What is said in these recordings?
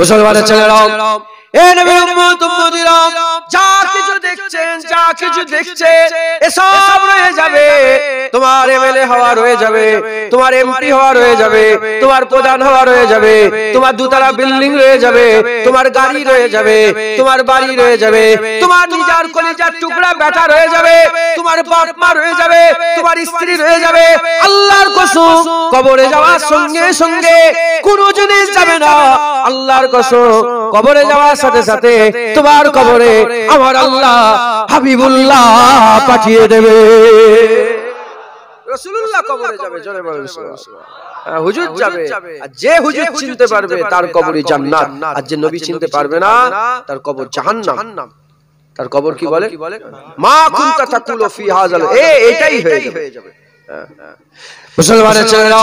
মুসলমানের ছেলেরাও, এ নবীর উম্মত উম্মতিরা, যা কিছু দেখছেন, যা কিছু দেখছে, এসব রয়ে যাবে। তোমার এমএলএ হওয়া রয়ে যাবে, তোমার এমপি হওয়া রয়ে যাবে, তোমার প্রধান হওয়া রয়ে যাবে, তোমার দুতলা বিল্ডিং রয়ে যাবে, তোমার গাড়ি রয়ে যাবে, তোমার বাড়ি রয়ে যাবে, তোমার নিজের কলিজার টুকরা বেটা রয়ে যাবে, তোমার বাপ মা রয়ে যাবে, তোমার স্ত্রী রয়ে যাবে। আল্লাহর কসম, কবরে যাওয়ার সঙ্গে সঙ্গে কোন জিনিস যাবে না। আল্লাহর কসম, কবরে যাওয়ার সাথে সাথে তোমার কবরে আমার আল্লাহ হাবিবুল্লাহ পাঠিয়ে দেবে। রাসূলুল্লাহ কবরে যাবে, জোরে বলেন সুবহানাল্লাহ। হুজুর যাবে, আর যে হুজুর চিনতে পারবে তার কবরই জান্নাত, আর যে নবী চিনতে পারবে না তার কবর জাহান্নাম। তার কবর কি বলে? মা কুনতা তাকুলু ফি হাযাল, এটাই হয়ে যাবে। মুসলমানের ছেলেরা,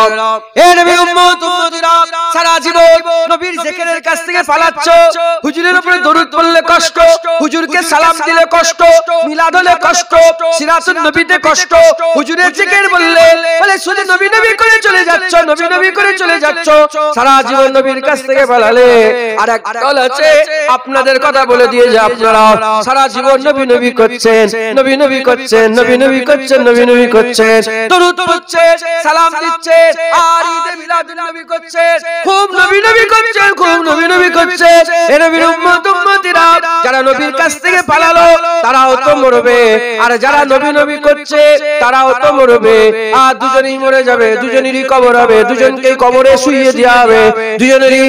এ নবীর উম্মত উম্মতিরা, সারা জীবন নবীর জিকিরের কাছ থেকে পালাচ্ছ। হুজুরের উপরে দরুদ পড়লে কষ্ট, হুজুরকে সালাম দিলে কষ্ট, মিলাদ হলে কষ্ট, সিরাতুন নবীতে কষ্ট। হুজুরের জিকির বললে বলে শুধু নবী নবী করে চলে যাচ্ছ, নবী নবী করে চলে যাচ্ছ। সারা জীবন নবীর কাছ থেকে পালালে আর এক দল আছে আপনাদের কথা বলে দিয়ে যে আপনারা সারা জীবন নবী নবী করছেন, নবী নবী করছেন, নবী নবী করছেন, নবী নবী করছেন, দরুদ পড়ছেন, সালাম দিচ্ছে, আর ঈদে মিলাদুন নবী করছে, খুব নবী নবী করছে, খুব নবী নবী করছে। এ নবীর উম্মত উম্মতিরা, যারা নবীর কাছ থেকে পালালো তারাও তো মরবে, আর যারা নবী নবী করছে তারাও তো মরবে। আর দুজনেই মরে যাবে, দুজনেরই কবর হবে, দুজনকেই কবরে শুইয়ে দেওয়া হবে, দুজনেরই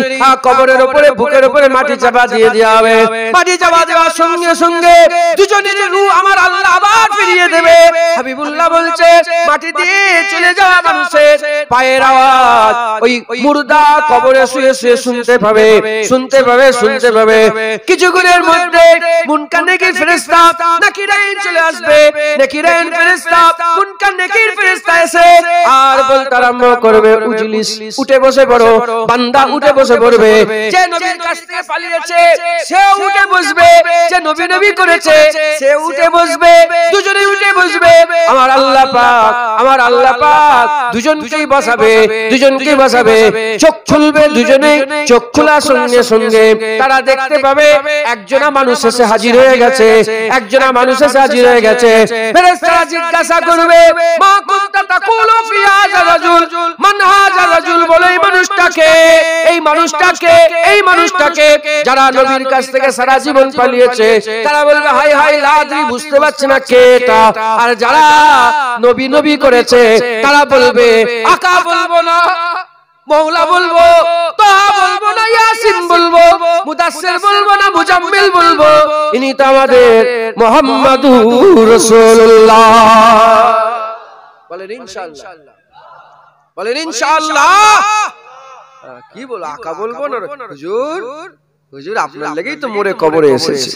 কবরের উপরে বুকের উপরে মাটি চাপা দিয়ে দেওয়া হবে। মাটি চাপা দেওয়ার সঙ্গে সঙ্গে দুজনের রূহ আমার আল্লাহ আবার ফিরিয়ে দেবে। হাবিবুল্লাহ বলছে, মাটি দিয়ে চলে যাওয়া মানুষের পায়ের আওয়াজ ওই মুর্দা কবরে শুয়ে শুয়ে শুনতে পাবে, শুনতে পাবে, শুনতে পাবে। কিছুক্ষণের মধ্যে মুনকার নেকির ফেরেশতা নাকিরাইন চলে আসবে। নাকিরাইন ফেরেশতা, মুনকার নেকির ফেরেশতা এসে আর বলতে আরম্ভ করবে, উজলিস, উঠে বসে পড়ো। বান্দা উঠে বসে পড়বে। যে নবীর কাছ থেকে পালিয়েছে সে উঠে বসবে, যে নবী নবী করেছে সে উঠে বসবে, দুজনেই উঠে বসবে। আমার আল্লাহ পাক, আমার আল্লাহ পাক দুজনকেই বসাবে, দুজনকেই বসাবে। চোখ খুলবে দুজনে, চোখ খোলার সঙ্গে সঙ্গে তারা দেখতে পাবে একজনা মানুষ এসে হাজির হয়ে গেছে, একজনা মানুষ এসে হাজির হয়ে গেছে। ফেরেশতারা জিজ্ঞাসা করবে, মা কুনতা তাকুলু ফি হাযাল রাজুল, মান হাযাল রাজুল, বলে এই মানুষটাকে, এই মানুষটাকে, এই মানুষটাকে। যারা নবীর কাছ থেকে সারা জীবন পালিয়েছে তারা বলবে, হাই হাই লাদ্রি, বুঝতে পারছে না কে এটা। আর যারা নবী নবী করেছে তারা বলবে, আকা বলবো না, মওলা বলবো, তাহা বলবো না, ইয়াসিন বলবো, মুদাসসির বলবো না, মুজাম্মিল বলবো, ইনি তো আমাদের মুহাম্মাদুর রাসূলুল্লাহ। বলেন ইনশাআল্লাহ, বলেন ইনশাআল্লাহ। কি বলো, আকা বলবো না? হুজুর, হুজুর আপনার লাগেই তো মোরে কবরে এসেছে,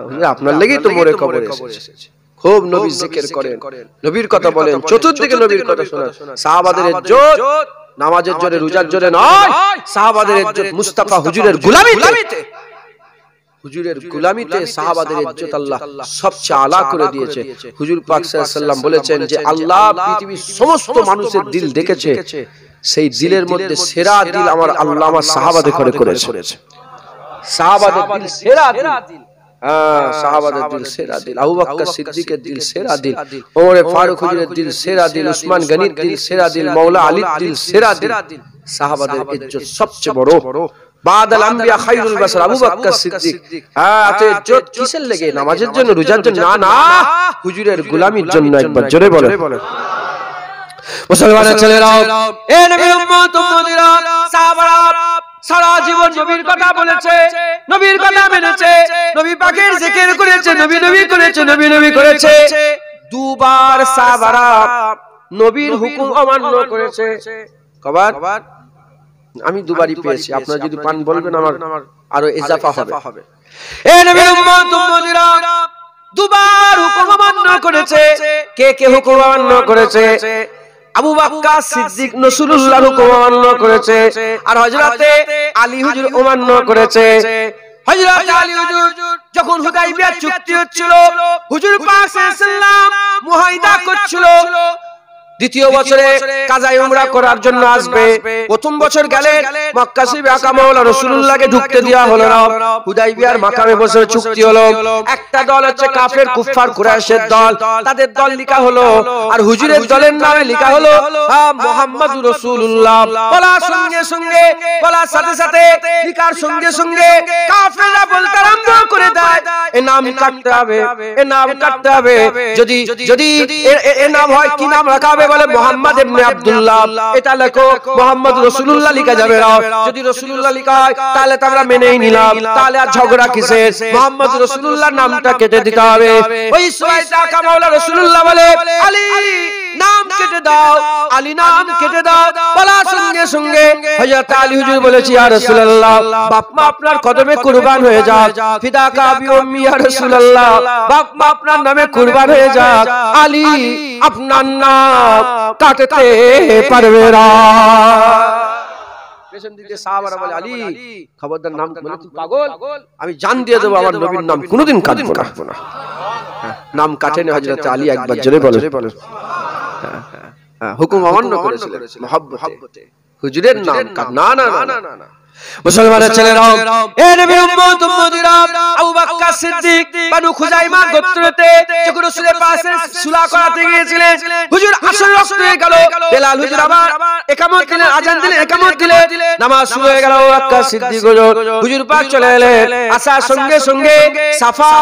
হুজুর আপনার লাগেই তো মোরে কবরে এসেছে। খুব নবী জিকির করেন, নবীর কথা বলেন, চতুর্দিকে নবীর কথা শোনান। সাহাবাদের ইজ্জত নামাজের জোরে, রোজার জোরে নয়, সাহাবাদের ইজ্জত মুস্তাফা হুজুরের গোলামিতে, হুজুরের গোলামিতে সাহাবাদের ইজ্জত আল্লাহ সবচেয়ে আলা করে দিয়েছে। হুজুর পাক সাল্লাল্লাহু আলাইহি ওয়াসাল্লাম বলেছেন যে আল্লাহ পৃথিবীর সমস্ত মানুষের দিল দেখেছে, সেই দিলের মধ্যে সেরা দিল আমার আল্লাহ আমার সাহাবাদের করে করেছে। সাহাবাদের দিল সেরা দিল, সাহাবাদের দিল সেরা দিল, আবু বকর সিদ্দিকের দিল সেরা দিল, ওমর ফারুক হুজুরের দিল সেরা দিল, উসমান গনির দিল সেরা দিল, মাওলা আলীর দিল সেরা দিল। সাহাবাদের ইজ্জত সবচেয়ে বড়। বাদাল আম্বিয়া খায়রুল বাশার, আবু বকর সিদ্দিক। এত ইজ্জত কিসের লাগে? নামাজের জন্য, রোজার জন্য না, না, হুজুরের গোলামির জন্য। একবার জোরে বলেন। মুসলমানের ছেলেরা, এ নবীর উম্মত উম্মতিরা, সাহাবারা সারা জীবন নবীর কথা বলেছে, নবীর কথা মেনেছে, নবী পাকের জিকির করেছে, নবী নবী করেছে, নবী নবী করেছে। দুবার সাহাবারা নবীর হুকুম অমান্য করেছে। কবার? আমি দুবারই পেয়েছি, আপনারা যদি পান বলবেন আমার আরো ইজাফা হবে। এ নবীর উম্মত উম্মতিরা দুবার হুকুম অমান্য করেছে। কে কে হুকুম অমান্য করেছে? আবু বকর সিদ্দিক রাসূলুল্লাহর হুকুম অমান্য করেছে, আর হযরতে আলী হুজুর অমান্য করেছে। হযরত আলী হুজুর যখন হুদায়বিয়া চুক্তি হচ্ছিল, হুজুর পাক সাল্লাল্লাহু আলাইহি ওয়াসাল্লাম মুহাইদা করছিল, দ্বিতীয় বছরে কাজা উমরা করার জন্য আসবে। প্রথম বছর গেলে মক্কা শরীফে আকা মাওলা রাসূলুল্লাহকে ঢুকতে দেওয়া হলো না। হুদাইবিয়ার মাকামে বসে চুক্তি হলো। একটা দল হচ্ছে কাফের কুফফার কুরাইশের দল, তাদের দল লেখা হলো, আর হুজুরের দলের নামে লেখা হলো মুহাম্মাদুর রাসূলুল্লাহ। বলার সঙ্গে সঙ্গে, বলার সাথে সাথে, লেখার সঙ্গে সঙ্গে কাফেররা বলতে আরম্ভ করে দেয়, এ নাম কাটতে হবে, এ নাম কাটতে হবে। যদি যদি এ নাম হয়, কি নাম রাখা হবে? বলে মুহাম্মদ ইবনে আব্দুল্লাহ। এটা লেখো মুহাম্মদ রাসূলুল্লাহ লেখা যাবে না। যদি রাসূলুল্লাহ লেখা হয় তাহলে তো আমরা মেনেই নিলাম, তাহলে আর ঝগড়া কিসের? মুহাম্মদ রাসূলুল্লাহ নামটা কেটে দিতে হবে। ওই সময়টা আকা মাওলা রাসূলুল্লাহ বলে, আলী নাম কেটে দাও, আলী নাম কেটে দাও। বলার সঙ্গে সঙ্গে হযরত আলী হুজুর বলেছি, ইয়া রাসূলুল্লাহ, বাপ মা আপনার কদমে কুরবান হয়ে যাক, ফিদাকা আবি উম্মি ইয়া রাসূলুল্লাহ, বাপ মা আপনার নামে কুরবান হয়ে যাক। আলী আপনার নাম কাটতে পারবে না। পেছন দিকে সাহাবারা বলে, আলী খবরদার, নাম বলে তুই পাগল, আমি জান দিয়ে দেবো আমার নবীর নাম কোনোদিন কাটবো না। নাম কাটেনি হযরত আলী, একবার জোরে বলো। হুকুম অমান্য করেছিলেন মহব্বতে, হুজুরের নাম না না না না। মুসলমানের ছেলেরাও, এ নবীর উম্মত উম্মতিরা, আবু বকর সিদ্দিক বানু খুজাইমা গোত্রতে যখন রাসূলের পাশে সুলা করাতে গিয়েছিলেন, হুজুর আসর রক্ত হয়ে গেল। বেলাল হুজুর আবার ইকামত দিলেন, আযান দিলেন, ইকামত দিলেন, নামাজ শুরু হয়ে গেল। আবু বকর সিদ্দিক হুজুর পাক চলে এলেন। আসার সঙ্গে সঙ্গে সাফা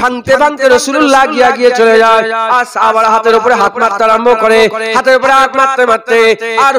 ভাঙতে ভাঙতে রাসূলুল্লাহ গিয়ে চলে যায়। আর সাহাবারা হাতের উপরে হাত মারতে আরম্ভ করে, হাতের উপরে হাত মারতে মারতে আর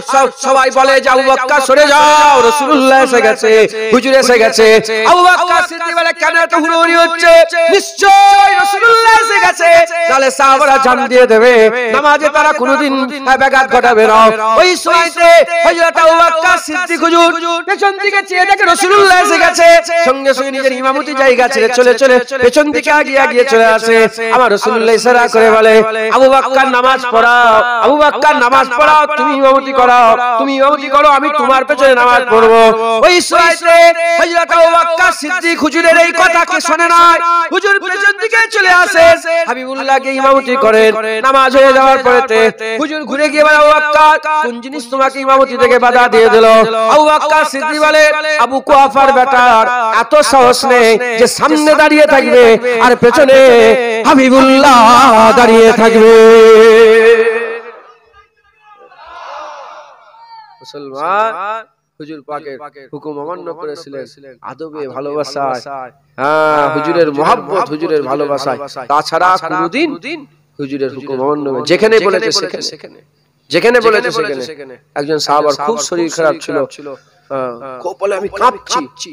সবাই বলে যে আবু বকর সরে যাও, রাসূলুল্লাহ এসে গেছে, হুজুর এসে গেছে। আবু বকর সিদ্দিক বলে, কেন এত হুড়োহুড়ি হচ্ছে? নিশ্চয়ই রাসূলুল্লাহ এসে গেছে, তাহলে সাহাবারা জান দিয়ে দেবে, নামাজে তারা কোনোদিন ব্যাঘাত ঘটাবে না। ওই সময়তে হযরত আবু বকর সিদ্দিক হুজুর পেছন দিকে চেয়ে দেখে রাসূলুল্লাহ এসে গেছে, সঙ্গে সঙ্গে নিজের ইমামতি জায়গা ছেড়ে চলে চলে পেছন দিকে আগিয়ে চলে আসে। আমার রাসূলুল্লাহ ইশারা করে বলে, আবু বকর নামাজ পড়াও, আবু বকর নামাজ পড়াও, তুমি ইমামতি করাও, তুমি ইমামতি করো, আমি তোমার পেছনে নামাজ পড়বো। ওই সময়তে হযরত আবু বকর সিদ্দিক হুজুরের এই কথাকে শুনে নাই, হুজুর পেছন দিকে চলে আসে, হাবিবুল্লাহকে ইমামতি করেন। নামাজ হয়ে যাওয়ার পরেতে হুজুর ঘুরে গিয়ে বলে, আবু বকর, কোন জিনিস তোমাকে ইমামতি থেকে বাধা দিয়ে দিল? আবু বকর সিদ্দিক বলে, আবু কুহাফার বেটার এত সাহস নেই যে সামনে দাঁড়িয়ে থাকবে আর পেছনে হাবিবুল্লাহ দাঁড়িয়ে থাকবে। মুসলমান হুজুর পাকের হুকুম অমান্য করেছিলেন আদবে, ভালোবাসায়, হুজুরের মহব্বত, হুজুরের ভালোবাসায়। তাছাড়া কোনদিন হুজুরের হুকুম অমান্য, যেখানে বলেছে সেখানে, যেখানে বলেছে সেখানে। একজন সাহাবার খুব শরীর খারাপ ছিল, খুব বলে আমি কাঁপছি।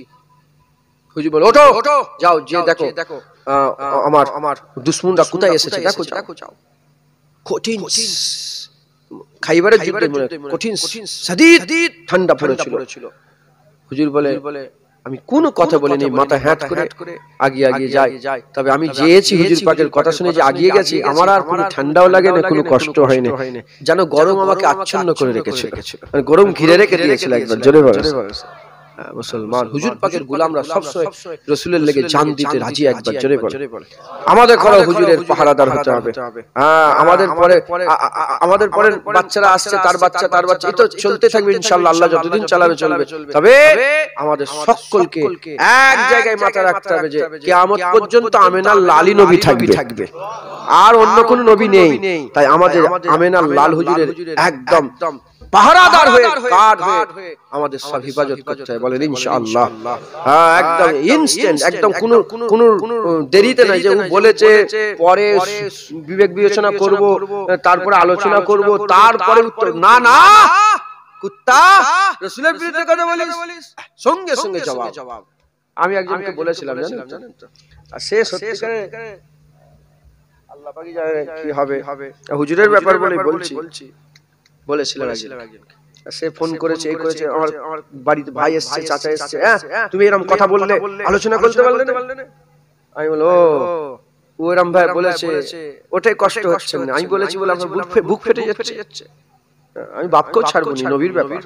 হুজুর বলে, ওঠো যাও, যে দেখো আমার দুশমনরা কোথায় এসেছে, দেখো যাও। কঠিন খাইবারের যুদ্ধে কঠিন শদীদ ঠান্ডা পড়েছিল। হুজুর বলে, আমি কোনো কথা বলিনি, মাথা হ্যাট করে আগিয়ে যাই। তবে আমি যেয়েছি হুজুর পাকের কথা শুনে যে আগিয়ে গেছি, আমার আর কোনো ঠান্ডাও লাগে না, কোনো কষ্ট হয়নি, যেন গরম আমাকে আচ্ছন্ন করে রেখেছিল, গরম ঘিরে রেখে দিয়েছিল। একবার জোরে বলে মুসলমান, হুজুর পাকের গোলামরা সবসময় রাসূলের লেগে জান দিতে রাজি। একবার জোরে বলে, আমাদের ঘরে হুজুরের পাহারাদার হতে হবে। আমাদের পরে বাচ্চারা আসছে, তার বাচ্চা, এই তো চলতে থাকবে ইনশাআল্লাহ, আল্লাহ যতদিন চালাবে চলবে। তবে আমাদের সকলকে এক জায়গায় মাথা রাখতে হবে যে কিয়ামত পর্যন্ত আমেনার লালি নবী থাকবে, আর অন্য কোন নবী নেই। তাই আমাদের আমেনার লাল হুজুরের একদম পাহারাদার হয়ে, গার্ড হয়ে আমাদের সব হিফাজত করতে হবে। বলেন ইনশাআল্লাহ। একদম ইনস্ট্যান্ট, একদম কোন দেরিতে নাই যে ও বলেছে পরে বিবেক বিবেচনা করব, তারপরে আলোচনা করব, তারপরে উত্তর। না না, কুত্তা রাসূলের বিরুদ্ধে কথা বলিস, সঙ্গে সঙ্গে জবাব। আমি একজনকে বলেছিলাম, জানেন তো, আর সে সত্যিকারে আল্লাহ পাকই জানে কি হবে। হুজুরের ব্যাপার বলেছিলাম একজনকে, সে ফোন করেছে, এই করেছে, আমার বাড়িতে ভাই এসেছে, চাচা এসেছে, তুমি এরকম কথা বললে, আলোচনা করতে পারলে না। আমি বললাম, ও এরকম ভাই বলেছে, ওটাই কষ্ট হচ্ছে না। আমি বলেছি বলে আমার বুক ফেটে যাচ্ছে। আমি বাপকেও ছাড়বো না, নবীর ব্যাপার।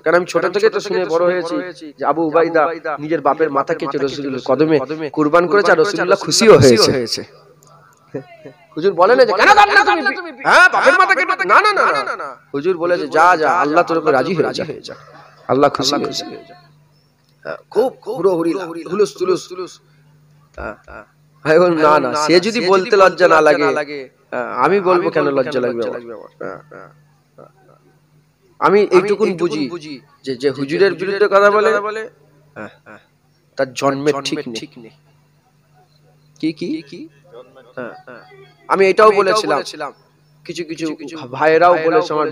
কারণ আমি ছোট থেকে তো শুনে বড় হয়েছি যে আবু উবাইদা নিজের বাপের মাথা কেটে রাসূলুল্লাহর কদমে কুরবান করেছে, আর রাসূলুল্লাহ খুশিও হয়েছে। হুজুর বলে না যে কেন কাটলে তুমি, হ্যাঁ বাপের মাথা কেটে, না না না না, হুজুর বলে যে যা যা, আল্লাহ তোর উপর রাজি হয়ে যা, আল্লাহ খুশি হয়ে যা। খুব হুড়োহুড়ি হুলুস তুলুস। না না, সে যদি বলতে লজ্জা না লাগে, আমি বলবো কেন লজ্জা লাগবে আমার? আমি এইটুকুন বুঝি যে যে হুজুরের বিরুদ্ধে কথা বলে তার জন্মের ঠিক নেই। কি আমি এটাও বলেছিলাম, কিছু কিছু ভাইয়েরাও বলেছে আমার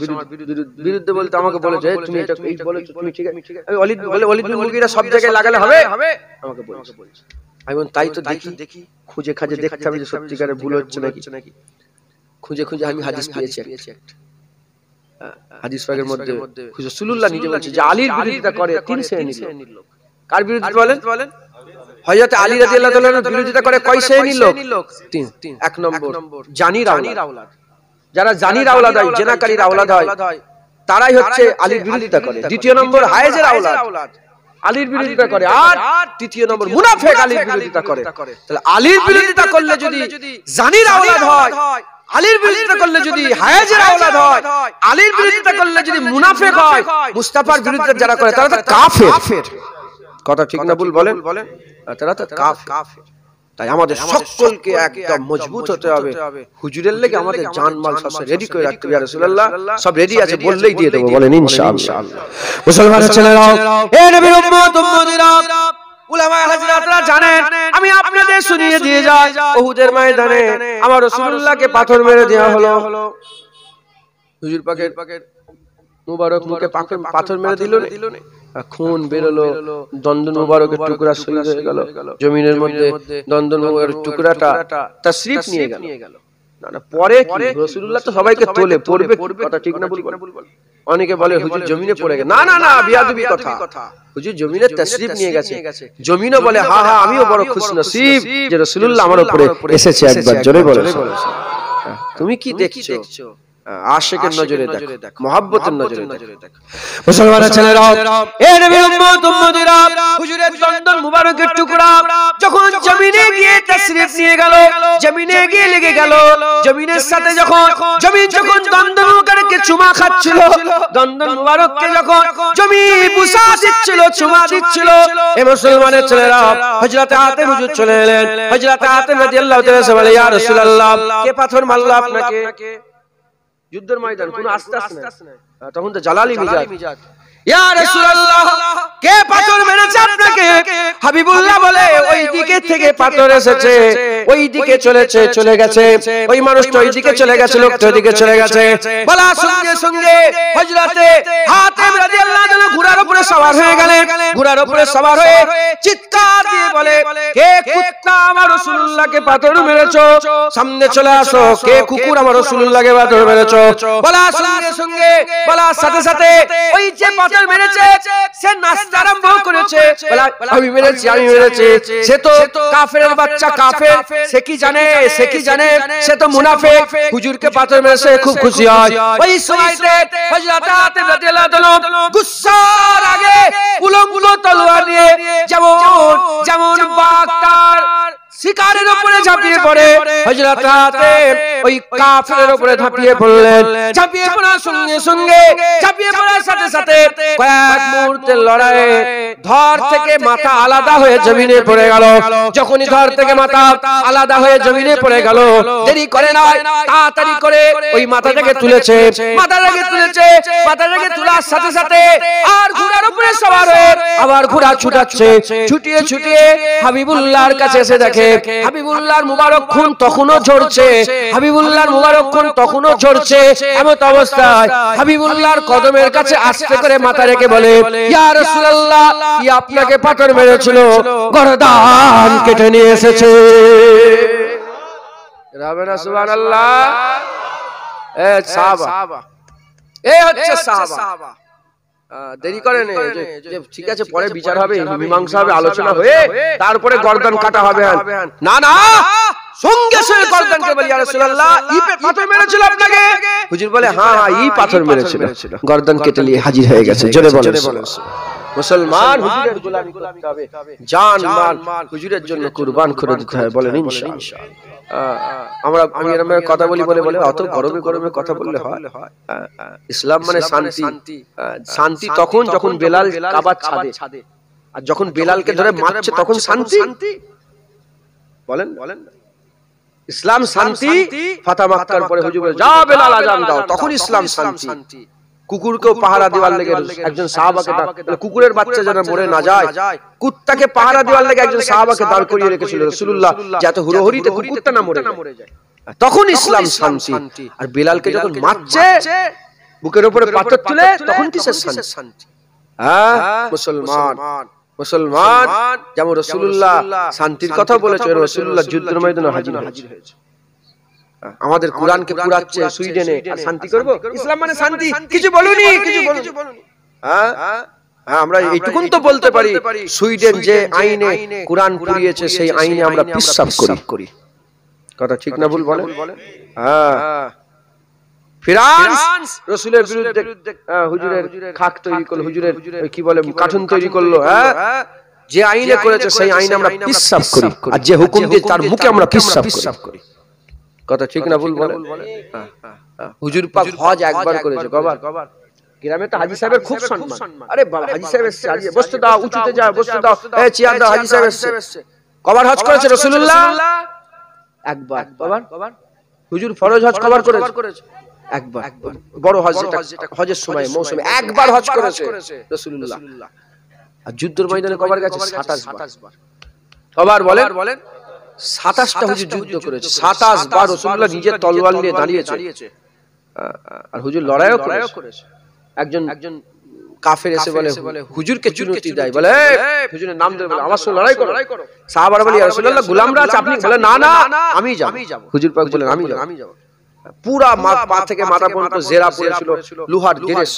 বিরুদ্ধে, বলতে আমাকে বলেছে তুমি এটা এই বলেছো, তুমি ঠিক আছে। আমি ওয়ালিদ বিন মুগীরা সব জায়গায় লাগালে হবে আমাকে বলেছে। আমি বললাম তাই তো দেখি, খুঁজে খাজে দেখতে হবে যে সত্যিকারে ভুল হচ্ছে নাকি। খুঁজে আমি হাদিস পেয়েছি একটা, হাদিস পাকের মধ্যে রাসূলুল্লাহ নিজে বলছে যে আলীর বিরোধিতা করে তিন শ্রেণীর লোক। কার বিরোধিতা বলেন? হযরত আলী রাদিয়াল্লাহু তাআলার বিরোধিতা করে কয় শ্রেণীর লোক? তিন। এক নম্বর জানির আওলাদ, যারা জানির আওলাদ হয়, জেনাকারীর আওলাদ হয়, তারাই হচ্ছে আলীর বিরোধিতা করে। দ্বিতীয় নম্বর হায়েজের আওলাদ, আলীর বিরোধিতা করে। আর তৃতীয় নম্বর মুনাফিক আলীর বিরোধিতা করে। তাহলে আলীর বিরোধিতা করলে যদি জানির আওলাদ হয়, আলীর বিরোধিতা করলে যদি হায়েজের আওলাদ হয়, আলীর বিরোধিতা করলে যদি মুনাফিক হয়, মুস্তাফার বিরোধিতা যারা করে তারা তো কাফের। কথা ঠিক না ভুল বলেন? তারা তো কাফের। তাই আমাদের সকলকে একদম মজবুত হতে হবে। হুজুরের লেগে আমাদের জান মাল সব রেডি করে রাখতে হবে। ইয়া রাসূলুল্লাহ সব রেডি আছে, বললেই দিয়ে দেব, বলেন ইনশাআল্লাহ। মুসলমানের ছেলেরা, এ নবীর উম্মত উম্মতিরা, উলামা হযরতরা জানেন, আমি আপনাদের শুনিয়ে দিয়ে যাই, উহুদের ময়দানে আমার রাসূলুল্লাহকে পাথর মেরে দেওয়া হলো। হুজুর পাকের মুবারক মুখে পাথর মেরে দিল না, খুন বেরোলো, দন্দন মুবারকের টুকরা শহীদ হয়ে গেল জমিনের মধ্যে। দন্দন মুবারকের টুকরাটা তাশরীফ নিয়ে গেল। না পরে কি রাসূলুল্লাহ তো সবাইকে তোলে, পড়বে, কথা ঠিক না ভুল? অনেকে বলে হুজুর জমিনে পড়ে গেছে। না না না, বিয়াদবি কথা। হুজুর জমিনে তাশরীফ নিয়ে গেছে। জমিনও বলে হ্যাঁ হ্যাঁ, আমিও বড় খুশনসিব যে রাসূলুল্লাহ আমার উপরে এসেছে। একবার জোরে বলো। তুমি কি দেখছো? আশিকের নজরে দেখো, মুহাব্বতের নজরে দেখো। মুসলমানের ছেলেরা, এ নবীর উম্মত উম্মতিরা, হুজুরের দন্দন মুবারকের টুকরা যখন জমিনে গিয়ে তাশরীফ নিয়ে গেল, জমিনে গিয়ে লেগে গেল, জমিনের সাথে জমিন যখন দন্দন মুবারককে চুমা খাচ্ছিল, দন্দন মুবারককে যখন জমিন বুসা দিচ্ছিল, চুমা দিচ্ছিল, এ মুসলমানের ছেলেরা, হযরত আতিম হুজুর চলে এলেন। হযরত আতিম রাদিয়াল্লাহু তাআলা বলে, ইয়া রাসূলুল্লাহ, কে পাথর মারলো আপনাকে? যুদ্ধের ময়দান, কোনো আস্তাস না, তখন তো জালালি মিজাজ। ইয়া রাসূলুল্লাহ, কে পাথর মেরেছে আপনাকে? হাবিবুল্লাহ বলে, ওই দিকে থেকে পাথর এসেছে, ওই দিকে চলে গেছে, ওই মানুষটা ওই দিকে চলে গেছে, লোকটা ওই দিকে চলে গেছে। বলা সঙ্গে সঙ্গে হযরতে হাতিম রাদিয়াল্লাহু তাআলা ঘোড়ার উপরে সওয়ার হয়ে গেলেন। ঘোড়ার উপরে সওয়ার হয়ে চিৎকার দিয়ে বলে, কে কুত্তা আমার রাসূলুল্লাহকে পাথর মেরেছো? সামনে চলে আসো। কে কুকুর আমার রাসূলুল্লাহকে পাথর মেরেছো? বলা সঙ্গে সঙ্গে, বলার সাথে সাথে ওই যে মেরেছে সে নাচতে আরম্ভ করেছে। আমি মেরেছি। সে তো কাফেরের বাচ্চা, কাফের। সে কি জানে? সে তো মুনাফিক। হুজুরকে পাথর মেরেছে, খুব খুশি হয়। ওই সময়তে হযরত আতিম রাদিয়াল্লাহু তাআলা গুসার আগে উলঙ্গ তলোয়ার নিয়ে যেমন বাঘ তার শিকারের উপরে ঝাঁপিয়ে পড়ে, হযরত আতিম ওই কাফেরের উপরে ঝাঁপিয়ে পড়লেন। ঝাঁপিয়ে পড়ার সঙ্গে সঙ্গে, ঝাঁপিয়ে পড়ার সাথে সাথে কয়েক মুহূর্তের লড়াইয়ে ধর থেকে মাথা আলাদা হয়ে জমিনে পড়ে গেল। যখনই ধর থেকে মাথা আলাদা হয়ে জমিনে পড়ে গেল, দেরি করে নয়, তাড়াতাড়ি করে ওই মাথাটাকে তুলেছে। মাথাটাকে তোলার সাথে সাথে আর ঘোড়ার উপরে সওয়ার হয়ে আবার ঘোড়া ছুটাচ্ছে। ছুটিয়ে হাবিবুল্লাহর কাছে এসে দেখে হাবিবুল্লাহর মুবারক খুন তখনও ঝরছে। এমন অবস্থায় হাবিবুল্লাহর কদমের কাছে আস্তে করে মাথা রেখে বলে, ইয়া রাসূলুল্লাহ, কি আপনাকে পাথর মেরেছিল? গর্দান কেটে নিয়ে এসেছে। রাবেনা সুবহানাল্লাহ। এ সাহাবা, এ হচ্ছে সাহাবা। দেরি করে নেই, যে ঠিক আছে পরে বিচার হবে, মীমাংসা হবে, আলোচনা হয়ে তারপরে গর্দান কাটা হবে। না না, সঙ্গে সঙ্গে গর্দানকে বলি, ইয়া রাসূলুল্লাহ, ই পাথর মেরেছিল আপনাকে? হুজুর বলে, হ্যাঁ ই পাথর মেরেছিল। গর্দান কেটে নিয়ে হাজির হয়ে গেছে। জোরে বলেন। মুসলমান হুজুরের গোলামি করতে হবে, জান মাল হুজুরের জন্য কুরবান করে দিতে হয়। বলেন ইনশাআল্লাহ। আমি এরকম কথা বলি বলে অত গরমে গরমে কথা বললে হয়? ইসলাম মানে শান্তি। শান্তি তখন যখন বেলাল কাবার ছাদে, আর যখন বেলালকে ধরে মারছে তখন শান্তি। বলেন ইসলাম শান্তি। ফাতা মাক্কার পরে হুজুর বলে যা বেলাল আযান দাও, তখন ইসলাম শান্তি। কুকুরকেও পাহারা দেওয়ার লেগে একজন সাহাবাকে, কুকুরের বাচ্চা যেন মরে না যায়, কুত্তাকে পাহারা দেওয়ার লেগে একজন সাহাবাকে দাঁড় করিয়ে রেখেছিল রাসূলুল্লাহ, যাতে হুড়োহুড়িতে কুকুরটা না মরে যায়। তখন ইসলাম শান্তি। আর বেলালকে যখন মারছে বুকের উপরে পাথর তুলে, তখন কিসের শান্তি? মুসলমান যেমন রাসূলুল্লাহ শান্তির কথা বলেছে, রাসূলুল্লাহ যুদ্ধের ময়দানে হাজির হয়েছে। আমাদের কোরআনকে পুরাচ্ছে সুইডেনে, আর শান্তি করব? ইসলাম মানে শান্তি। কিছু বলুনি। আমরা এইটুকুন তো বলতে পারি, সুইডেন যে আইনে কোরআন পুড়িয়েছে সেই আইনে আমরা বিশ্বাস করি। কথা ঠিক না ভুল বলেন? ফ্রান্স রাসূলের বিরুদ্ধে হুজুরের খাক তৈরি করলো, হুজুরের কি বলে কার্টুন তৈরি করলো। যে আইনে করেছে সেই আইনে আমরা বিশ্বাস করি, আর যে হুকুম দিয়ে তার মুখে আমরা বিশ্বাস করি। কথা ঠিক না ভুল বলেন? হুজুর পাক হজ একবার করেছে, কবার? গ্রামে তো হাজী সাহেবের খুব সম্মান। আরে বাবা, হাজী সাহেব এসেছে, হাজী বসতে দাও, উঁচুতে যাও, বসতে দাও, এই চেয়ার দাও, হাজী সাহেব এসেছে। কবার হজ করেছে রাসূলুল্লাহ? একবার। কবার? হুজুর ফরজ হজ কবার করেছে? একবার। বড় হজ যেটা হজের সময় মৌসুমে একবার হজ করেছে রাসূলুল্লাহ। আর যুদ্ধের ময়দানে কবার গেছে? 27 বার। কবার বলেন? 27টা হুজুর যুদ্ধ করেছে। 27 বার রাসূলুল্লাহ নিজের তলোয়ার নিয়ে দাঁড়িয়েছে। আর হুজুর লড়াইও করেছে। একজন কাফের এসে বলে হুজুরকে চুনতি দেয়, বলে হুজুরের নাম ধরে বলে আমার সঙ্গে লড়াই করো। সাহাবারা বলে ইয়া রাসূলুল্লাহ গোলামরা আছে, আপনি বলে না আমি যাব। হুজুর পাক বলেন আমি যাব। পুরা পা থেকে মাথা পর্যন্ত জেরা পড়েছিল, লোহার ড্রেস।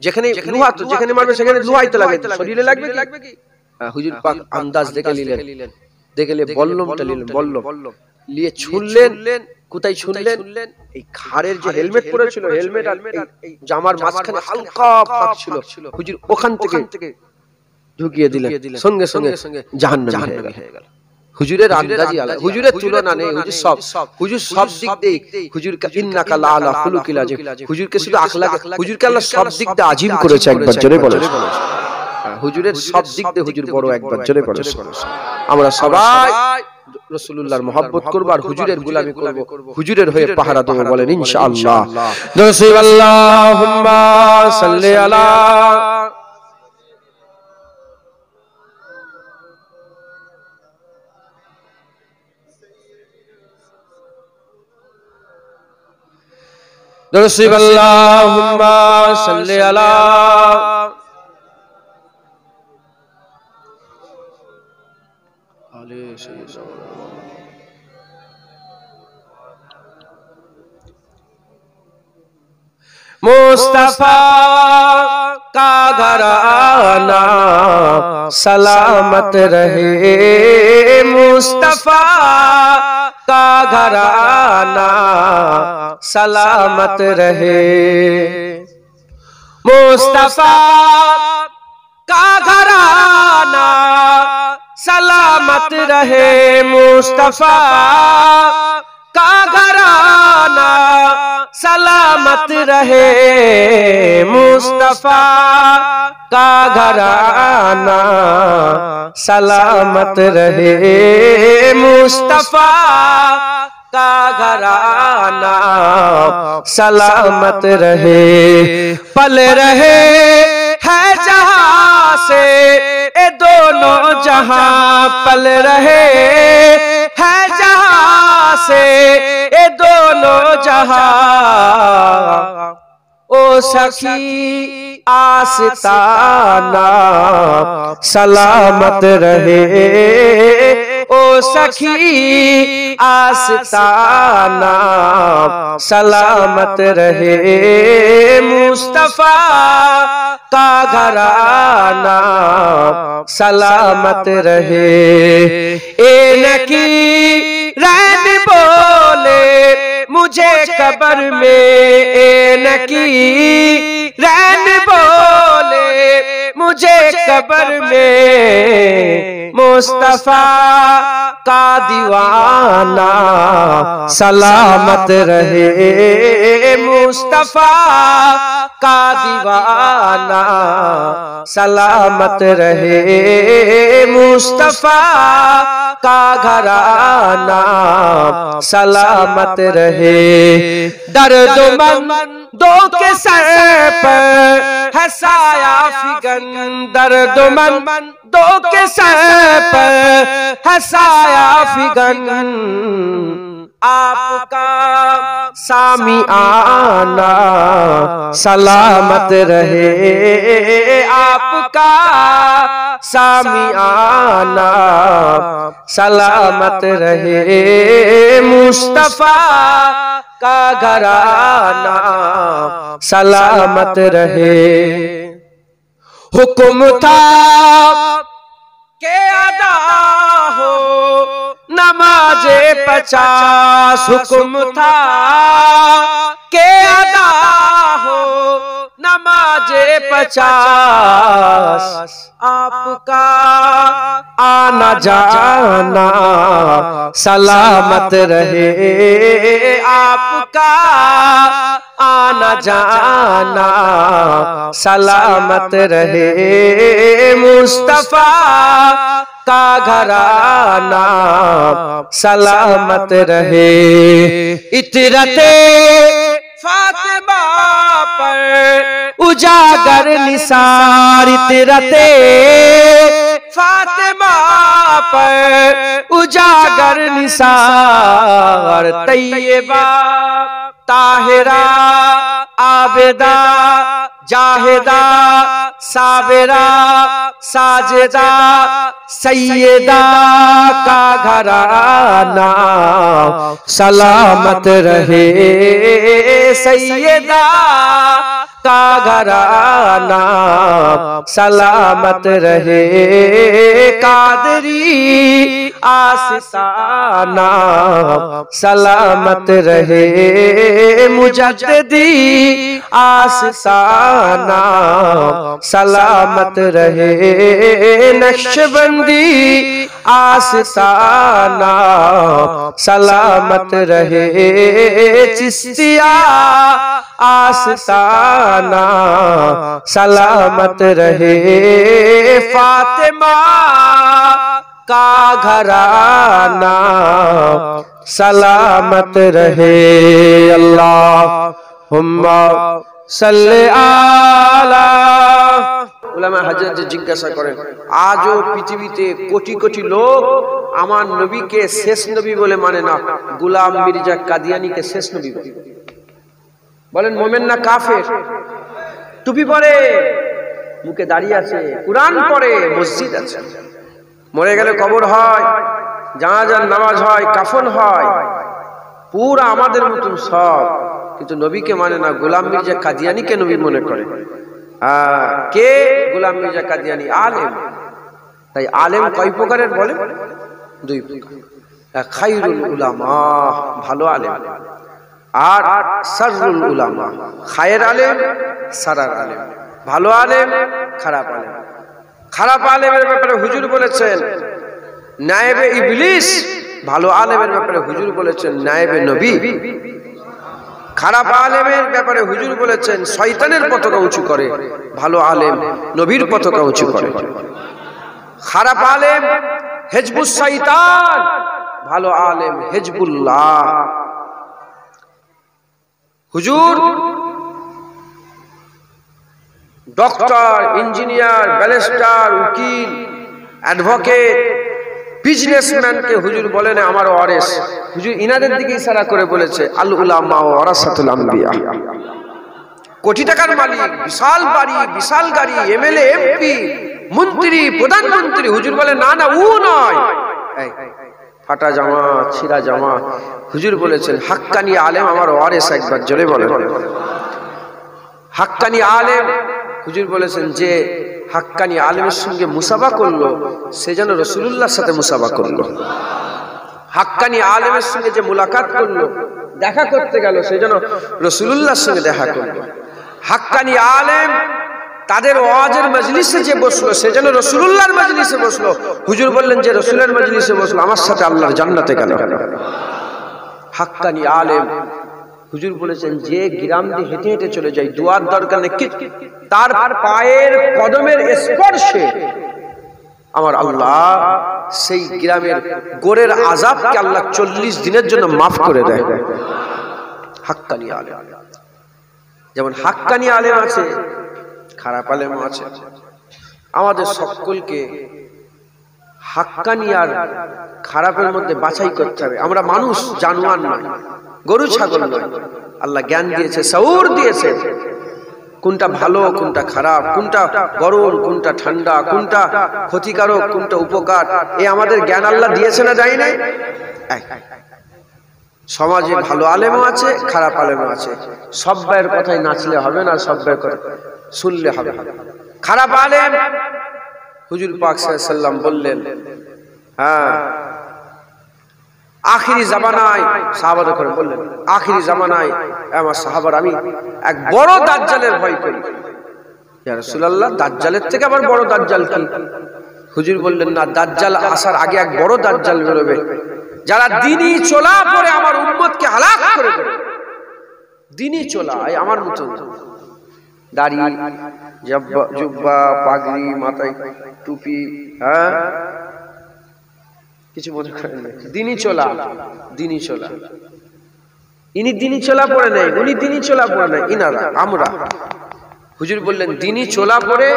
যেখানে লোহা, তো যেখানে মারবে সেখানে লোহাই তো লাগবে, শরীরে লাগবে কি? হুজুর পাক আন্দাজ দেখে নিলেন, বল্লমটা নিলেন, বল্লম নিয়ে ছুঁড়লেন। কোথায় ছুঁড়লেন? এই ঘাড়ের যে হেলমেট পরেছিল, হেলমেট আর এই জামার মাঝখানে হালকা ফাঁক ছিল, হুজুর ওখান থেকে ঢুকিয়ে দিলেন। সঙ্গে সঙ্গে জাহান্নামী হয়ে গেল। হুজুরের আন্দাজি আলাদা, হুজুরের তুলনা নেই। হুজুর সব দিক দিয়ে, হুজুর ইন্নাকা লাআলা খুলুকিল আযীম, হুজুরকে শুধু আখলাক, হুজুরকে আল্লাহ সব দিক দিয়ে আজিম করেছে। একবার জোরে বলেন হুজুরের সব দিক দিয়ে হুজুর বড়। একবার জোরে বলেন আমরা সবাই রাসূলুল্লাহর মহব্বত করব আর হুজুরের গোলামি করব, হুজুরের হয়ে পাহারা দেব। বলেন ইনশাআল্লাহ। আল্লাহুম্মা সাল্লি আলা আল্লাহুম্মা সাল্লি আলা আলে সাইয়্যিদিনা मुस्तफा का घराना सलामत रहे, मुस्तफा का घराना सलामत रहे, मुस्तफा का घराना सलामत रहे, मुस्तफा का घराना सलामत रहे, मुस्तफा का घराना सलामत रहे, मुस्तफा का घराना सलामत रहे। पल रहे है जहां से ए दोनों जहां, पल रहे है जहां से ए दोनों जहां, ओ सखी आस्ताना सलामत रहे, ओ सखी आस्ताना सलामत रहे, मुस्तफा का घराना सलामत रहे। ए नकी रैन बोले मुझे कब्र में, ए नकी रैन बोले मुझे कब्र में, मुस्तफा का दीवाना सलामत रहे, मुस्तफा का दीवाना सलामत रहे, मुस्तफा का घराना सलामत रहे। दर्दमंदों के सर पर है साया फिगन, दर्दमंदों के सर पर है साया फिगन, आपका सामिआना सलामत रहे, आपका सामिआना सलामत रहे, मुस्तफा का घराना सलामत रहे। हुक्म था के अदा हो नमाजे 50, हुक्म था के अदा हो नमाजे 50, आपका आना जाना सलामत रहे, आपका आना जाना सलामत रहे, मुस्तफा का घराना सलामत रहे। इतरते फातिमा पर उजागर निसार, इतरते फातिमा पर उजागर निसार, तैयबा ताहिरा आबेदा जाहिदा साबिरा साजिदा सैयदा का घराना सलामत रहे, सैयदा का घराना सलामत रहे, कादरी आस्ताना सलामत रहे, मुजद्दिदी आस्ताना सलामत रहे, नक्शबंदी आस्ताना सलामत रहे, चिश्तिया आस्ताना सलामत रहे, फातिमा का घराना सलामत रहे। अल्लाहुम्मा सल्ली आला। উলামা হযরত জিজ্ঞাসা করেন, আজও পৃথিবীতে কোটি কোটি লোক আমার নবীকে শেষ নবী বলে মানে না, গোলাম মির্জা কাদিয়ানীকে শেষ নবী বলে। বলেন মোমেন না কাফের? টুপি পরে, মুখে দাড়ি আছে, কুরআন পড়ে, মসজিদ আছে, মরে গেলে কবর হয়, জানাজার নামাজ হয়, কাফন হয়, পুরা আমাদের মতন সব, কিন্তু নবীকে মানে না। গোলাম মির্জা কাদিয়ানীকে নবী মনে করে। কে? গোলাম মির্জা কাদিয়ানী আলেম। তাই আলেম কয় প্রকারের বলে? দুই প্রকার। খায়রুল উলামা, ভালো আলেম, আর শাররুল উলামা, খায়ের আলেম, সারার আলেম। ভালো আলেম, খারাপ আলেম। খারাপ আলেমের ব্যাপারে হুজুর বলেছেন নায়েবে ইবলিস, ভালো আলেমের ব্যাপারে হুজুর বলেছেন নায়েবে নবী। খারাপ আলেমের ব্যাপারে হুজুর বলেছেন শয়তানের পতাকা উঁচু করে, ভালো আলেম নবীর পতাকা উঁচু করে। খারাপ আলেম হিজবুস শয়তান, ভালো আলেম হিজবুল্লাহ। হুজুর ডক্টর, ইঞ্জিনিয়ার, ব্যারিস্টার, উকিল, অ্যাডভোকেট, বিজনেসম্যানকে হুজুর বলেন আমার ওয়ারিস। হুজুর ইনাদের দিকে ইশারা করে বলেছে আল উলামা ওয়ারাসাতুল আম্বিয়া। কোটি টাকার মালিক, বিশাল বাড়ি, বিশাল গাড়ি, এমএলএ, এমপি, মন্ত্রী, প্রধানমন্ত্রী, হুজুর বলে না না, ও নয়। ফাটা জামা, ছিঁড়া জামা। হুজুর বলেছেন হাক্কানি আলেম আমার ওয়ারিস। একবার জোরে বলেন হাক্কানি আলেম। হুজুর বলেছেন যে হাক্কানি আলেমের সঙ্গে মুসাফা করলো সে যেন রাসূলুল্লাহর সাথে মুসাফা করলো। হাক্কানি আলেমের সঙ্গে যে মুলাকাত করলো, দেখা করতে গেল, সে যেন রাসূলুল্লাহর সঙ্গে দেখা করলো। হাক্কানি আলেম তাদের ওয়াজের মজলিসে যে বসলো সে যেন রাসূলুল্লাহর মজলিসে বসলো। হুজুর বললেন যে রাসূলের মজলিসে বসলো আমার সাথে আল্লাহর জান্নাতে গেল। হাক্কানি আলেম। হুজুর বলেছেন যে গ্রাম দিয়ে হেঁটে হেঁটে চলে যায়, দুয়ার দরকার নেই, তার পায়ের কদমের স্পর্শে আমার আল্লাহ সেই গ্রামের গোরের আযাবকে আল্লাহ 40 দিনের জন্য মাফ করে দেয়। হাক্কানি আলেম। যেমন হাক্কানি আলেম আছে, খারাপ আলেমও আছে। আমাদের সকলকে হাক্কানি আর খারাপের মধ্যে বাছাই করতে হবে। আমরা মানুষ, জানোয়ার নয়, গরু ছাগল নয়। আল্লাহ জ্ঞান দিয়েছে, শউর দিয়েছে, কোনটা ভালো কোনটা খারাপ, কোনটা গরম কোনটা ঠান্ডা, কোনটা ক্ষতিকারক কোনটা উপকার, এই আমাদের জ্ঞান আল্লাহ দিয়েছে না দেয় নাই? সমাজে ভালো আলেমও আছে, খারাপ আলেমও আছে। সব ভাইয়ের কথাই নাচলে হবে না, সব ভাইয়ের কথা শুনলে হবে। খারাপ আলেম হুজুর পাক সাল্লাল্লাহু আলাইহি ওয়াসাল্লাম বললেন, হ্যাঁ আখিরি জামানায়, সাহাবাদের করে বললেন আখিরি জামানায় আমার সাহাবার আমি এক বড় দাজ্জালের ভয় করি। ইয়া রাসূলুল্লাহ, দাজ্জালের থেকে আবার বড় দাজ্জাল কি? হুজুর বললেন না, দাজ্জাল আসার আগে এক বড় দাজ্জাল বেরোবে, যারা দ্বীনি চোলা পরে আমার উম্মতকে হালাক করে দেবে। দ্বীনি চোলা আমার মতো, দাড়ি, জুব্বা, পাগড়ি, মাথায় টুপি, হ্যাঁ কিছু মনে করেন না, দ্বীনি চোলা, দ্বীনি চোলা। ইনি দ্বীনি চোলা পরে নেই, উনি দ্বীনি চোলা পরে নেই, ইনারা আমরা। হুজুর বললেন দ্বীনি চোলা পরে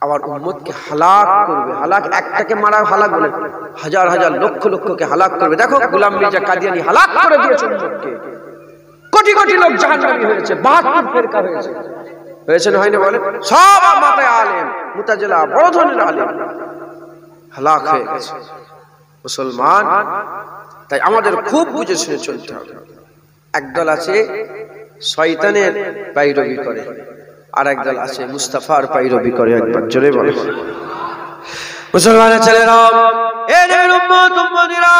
আমার উম্মতকে হালাক করবে। হালাক একটাকে মারা হালাক বলে, হাজার হাজার লক্ষ লক্ষকে হালাক করবে। দেখো গোলাম মির্জা কাদিয়ানী হালাক করে দিয়েছে উম্মতকে, কোটি কোটি লোক জাহান্নামী হয়েছে, 72 ফেরকা হয়েছে। হয়েছে না হয়নি বলে? সব মাথায় আলেম, মুতাজিলা, বড় ধরনের আলেম হালাক হয়ে গেছে মুসলমান। তাই আমাদের খুব বুঝে শুনে চলতে হবে। একদল আছে শয়তানের পায়রবি করে, আর একদল আছে মুস্তাফার পায়রবি করে। একবার জোরে বলে মুসলমানের ছেলেরা, এ নবীর উম্মত উম্মতিরা,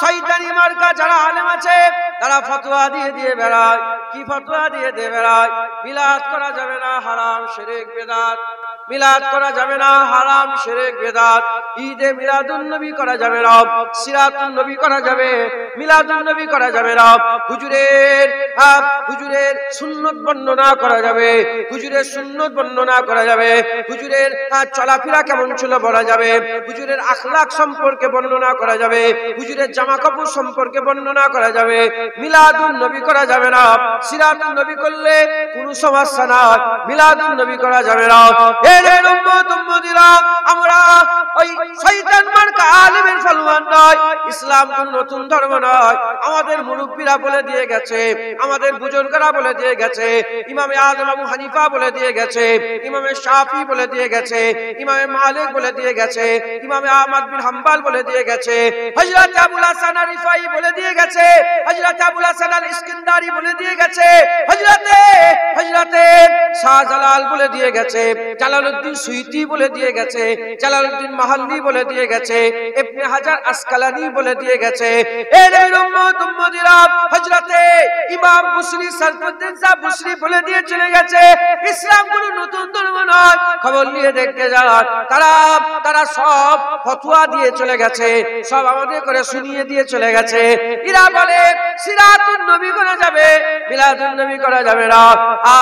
শয়তানি মার্কা যারা আলেম আছে তারা ফতোয়া দিয়ে দিয়ে বেড়ায়। কি ফতোয়া দিয়ে দিয়ে বেড়ায়? মিলাদ করা যাবে না, হারাম, শিরক, বিদআত। মিলাদ করা যাবে না, হারাম, শিরক, বিদআত। ঈদে মিলাদুন নবী করা যাবে না, সিরাতুন নবী করা যাবে, মিলাদুন নবী করা যাবে না। হুজুরের সুন্নাত বর্ণনা করা যাবে, হুজুরের সুন্নাত বর্ণনা করা যাবে, হুজুরের চলাফেরা কেমন ছিল বলা যাবে, হুজুরের আখলাক সম্পর্কে বর্ণনা করা যাবে, হুজুরের জামা কাপড় সম্পর্কে বর্ণনা করা যাবে। মিলাদুন নবী করা যাবে না। সিরাতুন নবী করলে কোনো সমস্যা নাই, মিলাদুন নবী করা যাবে না। এর উম্মত উম্মতিরা, আমরা ওই শয়তান মার্কা আলেমের ফলোয়ার নয়। ইসলাম কোন নতুন ধর্ম নয়। আমাদের মুরব্বিরা বলে দিয়ে গেছে, আমাদের বুজুর্গরা বলে দিয়ে গেছে, ইমামে আযম আবু হানিফা বলে দিয়ে গেছে, ইমামে শাফি বলে দিয়ে গেছে, ইমামে মালিক বলে দিয়ে গেছে, ইমামে আহমদ বিন হাম্বল বলে দিয়ে গেছে, হযরত আবুল হাসান রিফাই বলে দিয়ে গেছে, হযরত আবুল হাসান আল ইস্কন্দারি বলে দিয়ে গেছে, হযরতে শাহজালাল বলে দিয়ে গেছে, জালালউদ্দিন সুয়ুতি বলে দিয়ে গেছে, জালালউদ্দিন মাহাল্লি বলে দিয়ে গেছে, ইবনে হাজার আসকালানি বলে দিয়ে গেছে। এর উম্মত উম্মতিরা, হযরতে ইমাম বুসরি সরফুদ্দিন সাহেব বুসরি বলে দিয়ে চলে গেছে, ইসলাম কোনো নতুন ধর্ম নয়। খবর নিয়ে দেখতে যান, তারা সব ফতোয়া দিয়ে চলে গেছে, সব আমাদের করে শুনিয়ে দিয়ে চলে গেছে। এরা বলে সিরাতুন নবী করা যাবে, মিলাদুন নবী করা যাবে না।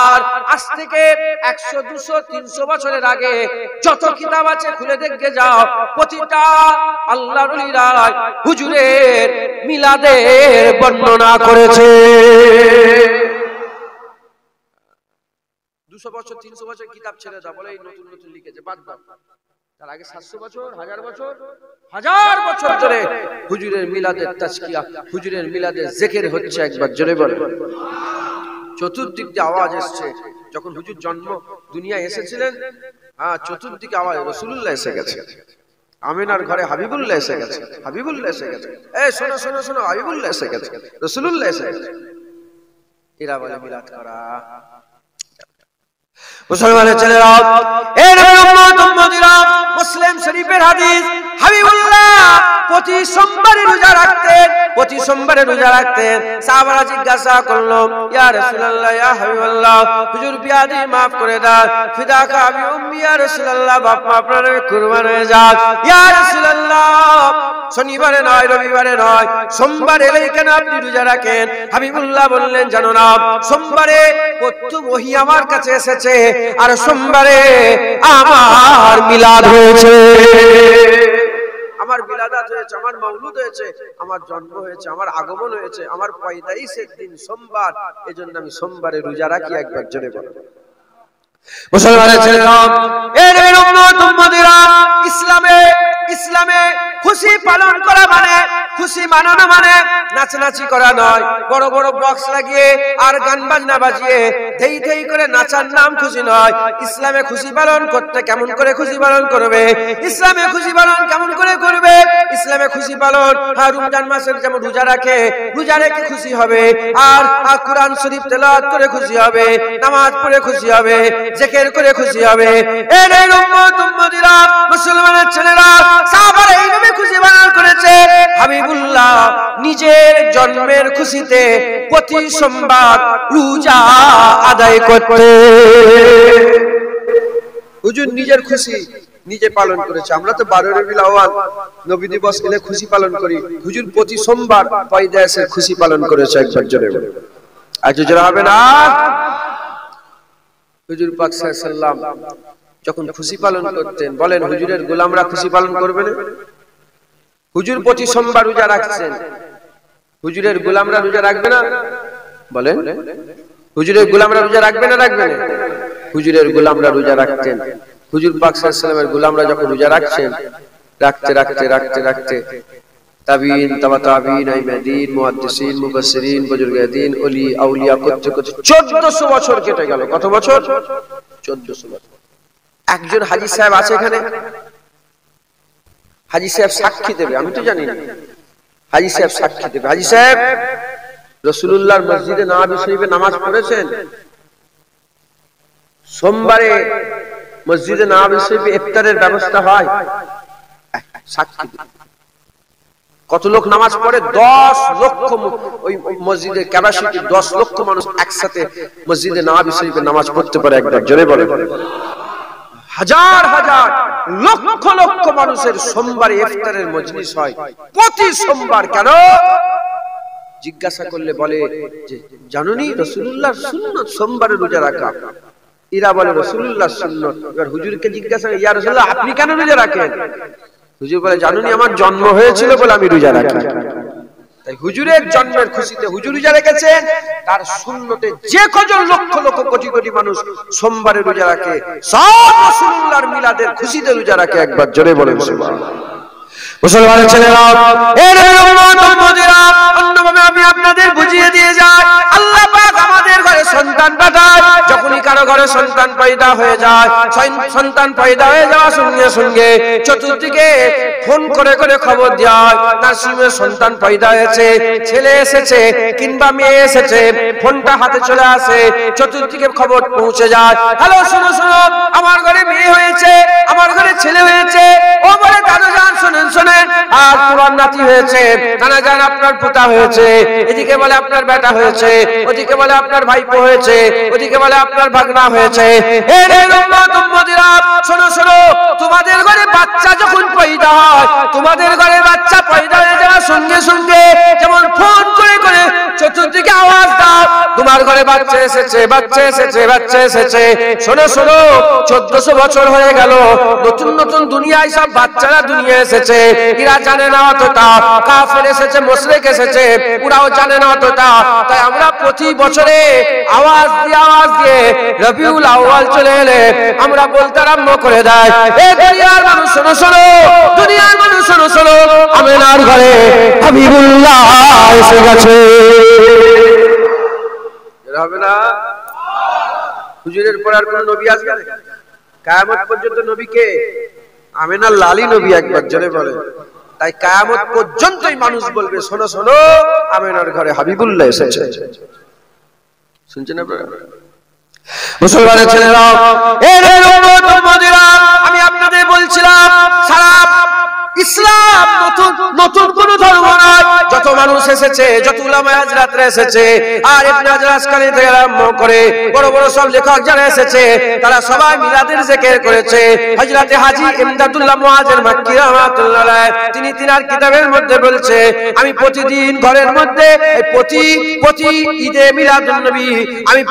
আর আজ থেকে 100, 200, 300 বছরের আগে যত কিতাব আছে খুলে দেখতে যাও, প্রতিটা আল্লাহর ওলিরা হুজুরের মিলাদের বর্ণনা করেছে। 200 বছর 300 বছর কিতাব ছেড়ে দাও, বলে এই নতুন নতুন লিখেছে, বাদ দাও। তার আগে 700 বছর, 1000 বছর, 1000 বছর ধরে হুজুরের মিলাদের তাজকিয়া, হুজুরের মিলাদের জিকির হচ্ছে। একবার জোরে বলে। চতুর্দিক দিয়ে আওয়াজ এসেছে। যখন হুজুর জন্ম দুনিয়ায় এসেছিলেন, চতুর্দিকে আওয়াজ, রাসূলুল্লাহ এসে গেছে, আমিনার ঘরে হাবিবুল্লাহ এসে গেছে, হাবিবুল্লাহ এসে গেছে, এই শোনো শোনো শোনো, হাবিবুল্লাহ এসে গেছে, রাসূলুল্লাহ এসে গেছে। এরা বলে মিলাদ করা। মুসলমানের ছেলেরা, এর উম্মত উম্মতিরা, মুসলিম শরীফের হাদিস, হাবিবুল্লাহ প্রতি সোমবারে রোজা রাখতেন, প্রতি সোমবারে রোজা রাখতেন। সাহাবারা জিজ্ঞাসা করলো, ইয়া রাসূলুল্লাহ, ইয়া হাবিবাল্লাহ, হুজুর বিয়াদি maaf করে দাও, ফিদাকা আবি উম্মি, ইয়া রাসূলুল্লাহ, বাপ মা আপনার কুরবান হয়ে যাক, ইয়া রাসূলুল্লাহ, শনিবারে নয়, রবিবারে নয়, সোমবার এলেই কেন আপনি রোজা রাখেন? হাবিবুল্লাহ বললেন, জানো না, সোমবারে প্রথম ওহী আমার কাছে এসেছে, আর সোমবারে আমার মিলাদ হয়েছে, আমার মিলাদাত হয়েছে, আমার মাউলুদ হয়েছে, আমার জন্ম হয়েছে, আমার আগমন হয়েছে, আমার পয়দাইশের দিন সোমবার, এজন্য আমি সোমবারে রোজা রাখি। একবার জোরে বলো। মুসলমানের ছেলেরা, এর উম্মত উম্মতিরা, ইসলামে খুশি পালন করা মানে, খুশি মানানো মানে নাচানাচি করা নয়, বড় বড় বক্স লাগিয়ে আর গান বাজনা বাজিয়ে ধেই ধেই করে নাচার নাম খুশি নয়। ইসলামে খুশি পালন করতে কেমন করে খুশি পালন করবে? ইসলামে খুশি পালন কেমন করে করবে? ইসলামে খুশি পালন, রমজান মাসের যেমন রোজা রাখে, রোজা রেখে খুশি হবে, আর কুরআন শরীফ তেলাওয়াত করে খুশি হবে, নামাজ পড়ে খুশি হবে, জিকির করে খুশি হবে। এর উম্মত উম্মতিরা, মুসলমানের ছেলেরা, সাহাবারা এইভাবে খুশি পালন করেছে। হাবিবুল্লাহ নিজের জন্মের খুশিতে প্রতি সোমবার রোজা আদায় করতে, হুজুর নিজের খুশি নিজে পালন করেছে। আমরা তো 12 রবিউল আউয়াল নবী দিবস এলে খুশি পালন করি, হুজুর প্রতি সোমবার পয়দাইশের খুশি পালন করেছে। একবার জোরে বলে, আজ জোরে হবে না? হুজুর পাক সাল্লাল্লাহু আলাইহি সাল্লাম যখন খুশি পালন করতেন, বলেন হুজুরের গোলামরা খুশি পালন করবে না? হুজুর প্রতি সোমবার রোজা রাখছেন, হুজুরের গোলামরা রোজা রাখবে না? বলেন, হুজুরের গোলামরা রোজা রাখবে না? রাখবে না? হুজুরের গোলামরা রোজা রাখতেন। হুজুর পাক সাল্লাল্লাহু আলাইহি সাল্লামের গোলামরা যখন রোজা রাখছেন, রাখতে রাখতে রাখতে রাখতে তাবিঈন, তাবা তাবিঈন, আইমাদিন, মুহাদ্দিসিন, মুফাসসিরিন, বুজুর্গে দ্বীন, ওলি আউলিয়া করতে করতে 1400 বছর কেটে গেল। কত বছর? 1400 বছর। একজন হাজী সাহেব আছে এখানে, হাজী সাহেব সাক্ষী দেবে, আমি তো জানি না, হাজী সাহেব সাক্ষী দেবে। হাজী সাহেব রাসূলুল্লাহর মসজিদে নববী শরীফে নামাজ পড়েছেন? সোমবারে মসজিদে নববী শরীফে ইফতারের ব্যবস্থা হয়? সাক্ষী দেবে। কত লোক নামাজ পড়ে? 10 লক্ষ। ওই মসজিদে ক্যাপাসিটি 10 লক্ষ মানুষ একসাথে মসজিদে নববী শরীফে নামাজ পড়তে পারে। একবার জোরে বলেন। হাজার হাজার লক্ষ লক্ষ মানুষের সোমবারে ইফতারের মজলিস হয় প্রতি সোমবার। কেন? জিজ্ঞাসা করলে বলে যে জানুনি রাসূলুল্লাহর সুন্নাত সোমবারে রোজা রাখা। এরা বলে রাসূলুল্লাহর সুন্নাত। এবার হুজুরকে জিজ্ঞাসা, ইয়া রাসূলুল্লাহ আপনি কেন রোজা রাখেন? হুজুর বলে জানুনি আমার জন্ম হয়েছিল বলে আমি রোজা রাখি। তাই হুজুরের জন্মের খুশিতে হুজুর রোজা রেখেছেন, তার সুন্নতে যে কজন লক্ষ লক্ষ কোটি কোটি মানুষ সোমবারে রোজা রাখে, সব রাসূলুল্লাহর মিলাদের খুশিতে রোজা রাখে। একবার জোরে বলেন সুবহানাল্লাহ। মুসলমানের ছেলেরা, এর উম্মত উম্মতিরা, অন্যভাবে আমি আপনাদের বুঝিয়ে দিয়ে যাই। আল্লাহ পাক আমাদের ঘরে সন্তান পাঠায়, যখনই কারো ঘরে সন্তান পয়দা হয়ে যায়, সন্তান পয়দা হয়ে যাওয়ার সঙ্গে সঙ্গে চতুর্দিকে ফোন করে করে খবর দেওয়া হয়, নাসিমের সন্তান পয়দা হয়েছে, ছেলে এসেছে কিংবা মেয়ে এসেছে। ফোনটা হাতে চলে আসে, চতুর্দিকে খবর পৌঁছে যায়, হ্যালো শোনো শোনো, আমার ঘরে মেয়ে হয়েছে, আমার ঘরে ছেলে হয়েছে। ও বলে দাদু জান শুনেন শুনেন, আর পুরান নাতি হয়েছে, নানা জান আপনার পুতা হয়েছে, এদিকে বলে আপনার বেটা হয়েছে, ওদিকে বলে আপনার ভাইপো হয়েছে, ওদিকে বলে আপনার ভাগনা হয়েছে। এর উম্মত উম্মতিরা, শোনো শোনো, তোমাদের ঘরে বাচ্চা যখন পয়দা হয়, তোমাদের ঘরে বাচ্চা পয়দা হয়ে যাওয়ার সঙ্গে সঙ্গে যেমন ফোন করে করে চতুর্দিকে আওয়াজ দাও, তোমার ঘরে বাচ্চা এসেছে, বাচ্চা এসেছে, বাচ্চা এসেছে। শোনো শোনো, 1400 বছর হয়ে গেল, নতুন নতুন দুনিয়ায় সব বাচ্চারা দুনিয়া এসেছে। এরা জানে না অতটা, কাফের এসেছে, মুশরিক এসেছে, ওরাও জানে না অতটা। তাই আমরা প্রতি বছরে আওয়াজ দিয়ে রবিউল আউয়াল চলে এলে আমরা বলতে আরম্ভ করে দেয়, এ দুনিয়ার মানুষ শোনো শোনো, দুনিয়ার মানুষ শোনো শোনো, আমিনার ঘরে হাবিবুল্লাহ এসে গেছে। হবে না? হুজুরের পর আর কোন নবী আসবে না কিয়ামত পর্যন্ত? নবীকে আমিনার লালি নবী। একবার জোরে বলে। তাই কিয়ামত পর্যন্তই মানুষ বলবে শোনো শোনো, আমিনার ঘরে হাবিবুল্লাহ এসেছে। শুনছেন আপনারা? মুসলমানের ছেলেরা, এর উম্মত উম্মতিরা, আমি আপনাদের বলছিলাম সারা ইসলাম নতুন নতুন কোন ধর্ম নয়। যত মানুষ এসেছে, যত উলামা হাজরাতরা এসেছে, আর ইবনে হাজার আসকালী থেকে আরম্ভ করে বড় বড় সব লেখক যারা এসেছে, তারা সবাই মিলাদের জিকির করেছে। হযরত হাজী ইমদাদুল্লাহ মুআজ্জির মাক্কি রাহমাতুল্লাহ আলাইহি তিনি তিনার কিতাবের মধ্যে বলছে, আমি প্রতিদিন ঘরের মধ্যে প্রতি ঈদে মিলাদুন নবী, আমি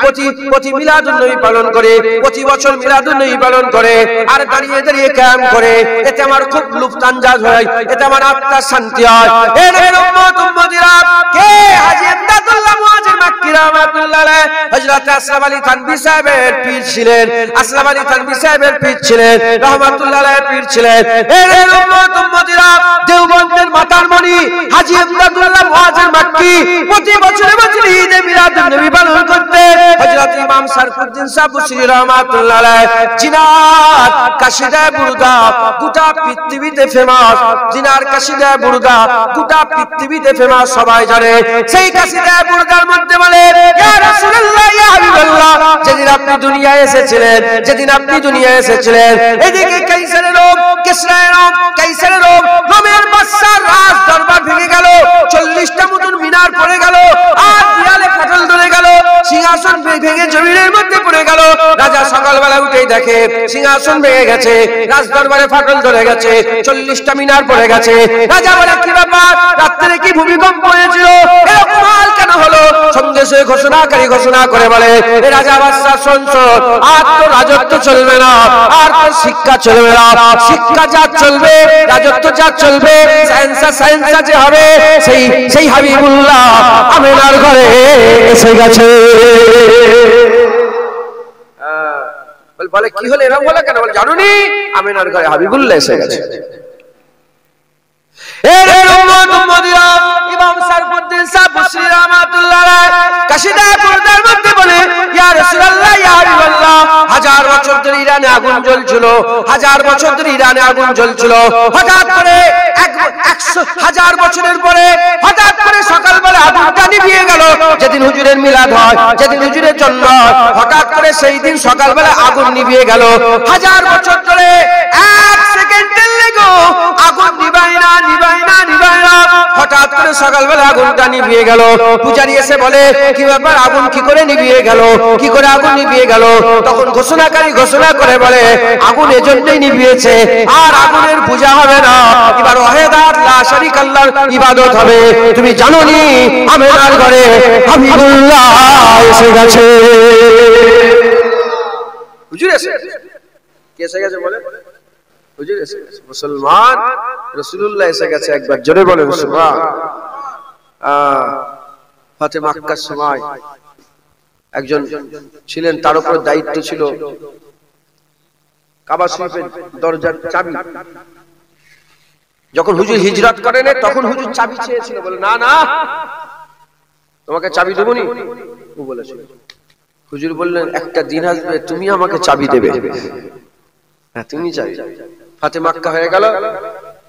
প্রতি মিলাদুন নবী পালন করে, প্রতি বছর মিলাদুন নবী পালন করে, আর দাঁড়িয়ে দাঁড়িয়ে কিয়াম করে। এতে আমার খুব লুফতানজাজ হয়, এতে আমার আত্মার শান্তি হয়। এর উম্মত উম্মতিরা, কে হাজী ইমদাদুল্লাহ মুআজ্জির মাক্কি রাহমাতুল্লাহ আলাইহি হযরত আশরাফ আলী থানভী সাহেবের পীর ছিলেন। আশরাফ আলী থানভী সাহেবের পীর ছিলেন, রাহমাতুল্লাহ আলাইহি পীর ছিলেন। এর উম্মত উম্মতিরা, দেওবন্দের মাতার মণি হাজী ইমদাদুল্লাহ মুআজ্জির মাক্কি প্রতি বছর ঈদে মিলাদুন নবী পালন করতে। হযরত ইমাম শরফুদ্দীন সাহেব বুশরি রাহমাতুল্লাহ আলাইহি জিনার কাশিদা বুরদা গোটা পৃথিবীতে ফেমাস, জিনার কাশিদা বুরদা গোটা পৃথিবীতে ফেমাস, সবাই জানে। সেই কাশিদা বুরদার মধ্যে বলে, ইয়া রাসূলুল্লাহ, ইয়া হাবিবাল্লাহ, যেদিন আপনি দুনিয়ায় এসেছিলেন, যেদিন আপনি দুনিয়ায় এসেছিলেন, এদিকে কাইসারের রোম, কিসরার রোম, কাইসারের রোম, রোমের বাদশার রাজ দরবার ভেঙে গেল, 40টা মতন মিনার পড়ে গেল, আর দেয়ালে ফাটল ধরে গেল, সিংহাসন ভেঙে জমিনের মধ্যে পড়ে গেল। রাজা সকালবেলা উঠেই দেখে সিংহাসন ভেঙে গেছে, রাজ দরবারে ফাটল ধরে গেছে, 40টা মিনার পড়ে গেছে। রাজা বলে, কি ব্যাপার, রাত্রে কি ভূমিকম্প হয়েছিল, এরকম হাল কেন হলো? সঙ্গে সঙ্গে ঘোষণাকারী ঘোষণা করে বলে, এ রাজা বাদশাহ সংসদ, আর তো রাজত্ব চলবে না, আর তো শিক্ষা চলবে না। শিক্ষা যা চলবে, রাজত্ব যা চলবে, সায়েন্স যে হবে, সেই হাবিবুল্লাহ আমিনার ঘরে এসে গেছে। বলে, কি হলো, এরকম বলে কেন? বলে, জানুনি, আমিনার ঘরে হাবিবুল্লাহ এসে গেছে। ইমাম শরফুদ্দীন সাহেব বুশরি রাহমাতুল্লাহ আলাইহি কাশিদা বুরদার মধ্যে বলে, ইয়া রাসূলুল্লাহ, ইয়া হাবিবাল্লাহ, 1000 বছর ধরে ইরানে আগুন জ্বলছিল, 1000 বছর ধরে ইরানে আগুন জ্বলছিল। হঠাৎ করে 1000 বছরের পরে হঠাৎ করে সকালবেলা আগুনটা নিভিয়ে গেল। যেদিন হুজুরের মিলাদ হয়, যেদিন হুজুরের জন্ম হয়, হঠাৎ করে সেই দিন সকালবেলা আগুন নিভিয়ে গেল। 1000 বছর ধরে 1 সেকেন্ডের লেগেও আগুন নিভায় না, নিভায় না, নিভায় না। হঠাৎ করে সকালবেলা আগুনটা নিভিয়ে গেল। পূজারী এসে বলে, কি ব্যাপার, আগুন কি করে নিভিয়ে গেল, কি করে আগুন নিভিয়ে গেল? তখন ঘোষণাকারী ঘোষণা করে বলে, আগুন এজন্যই নিভিয়েছে, আর আগুনের পূজা হবে না, এবার ওয়াহিদাত লা শারীকা আল্লাহর ইবাদত হবে। তুমি জানো নি, আমিনার ঘরে হাবিবুল্লাহ এসে গেছে। হুজুর এসে গেছে। কে এসে গেছে বলে? হুজুর এসে গেছে। মুসলমান, রাসূলুল্লাহ এসে গেছে। একবার জোরে বলেন সুবহান। ফাতে মক্কার সময় একজন ছিলেন, তার উপর দায়িত্ব ছিল কাবা শরীফের দরজার চাবি। যখন হুজুর হিজরত করেন, তখন হুজুর চাবি চেয়েছিল। বলে, না না, তোমাকে চাবি দেবো নি। ও বলেছিল। হুজুর বললেন, একটা দিন আসবে তুমি আমাকে চাবি দেবে। হ্যাঁ, তুমি চাবি। ফাতে মক্কা হয়ে গেল।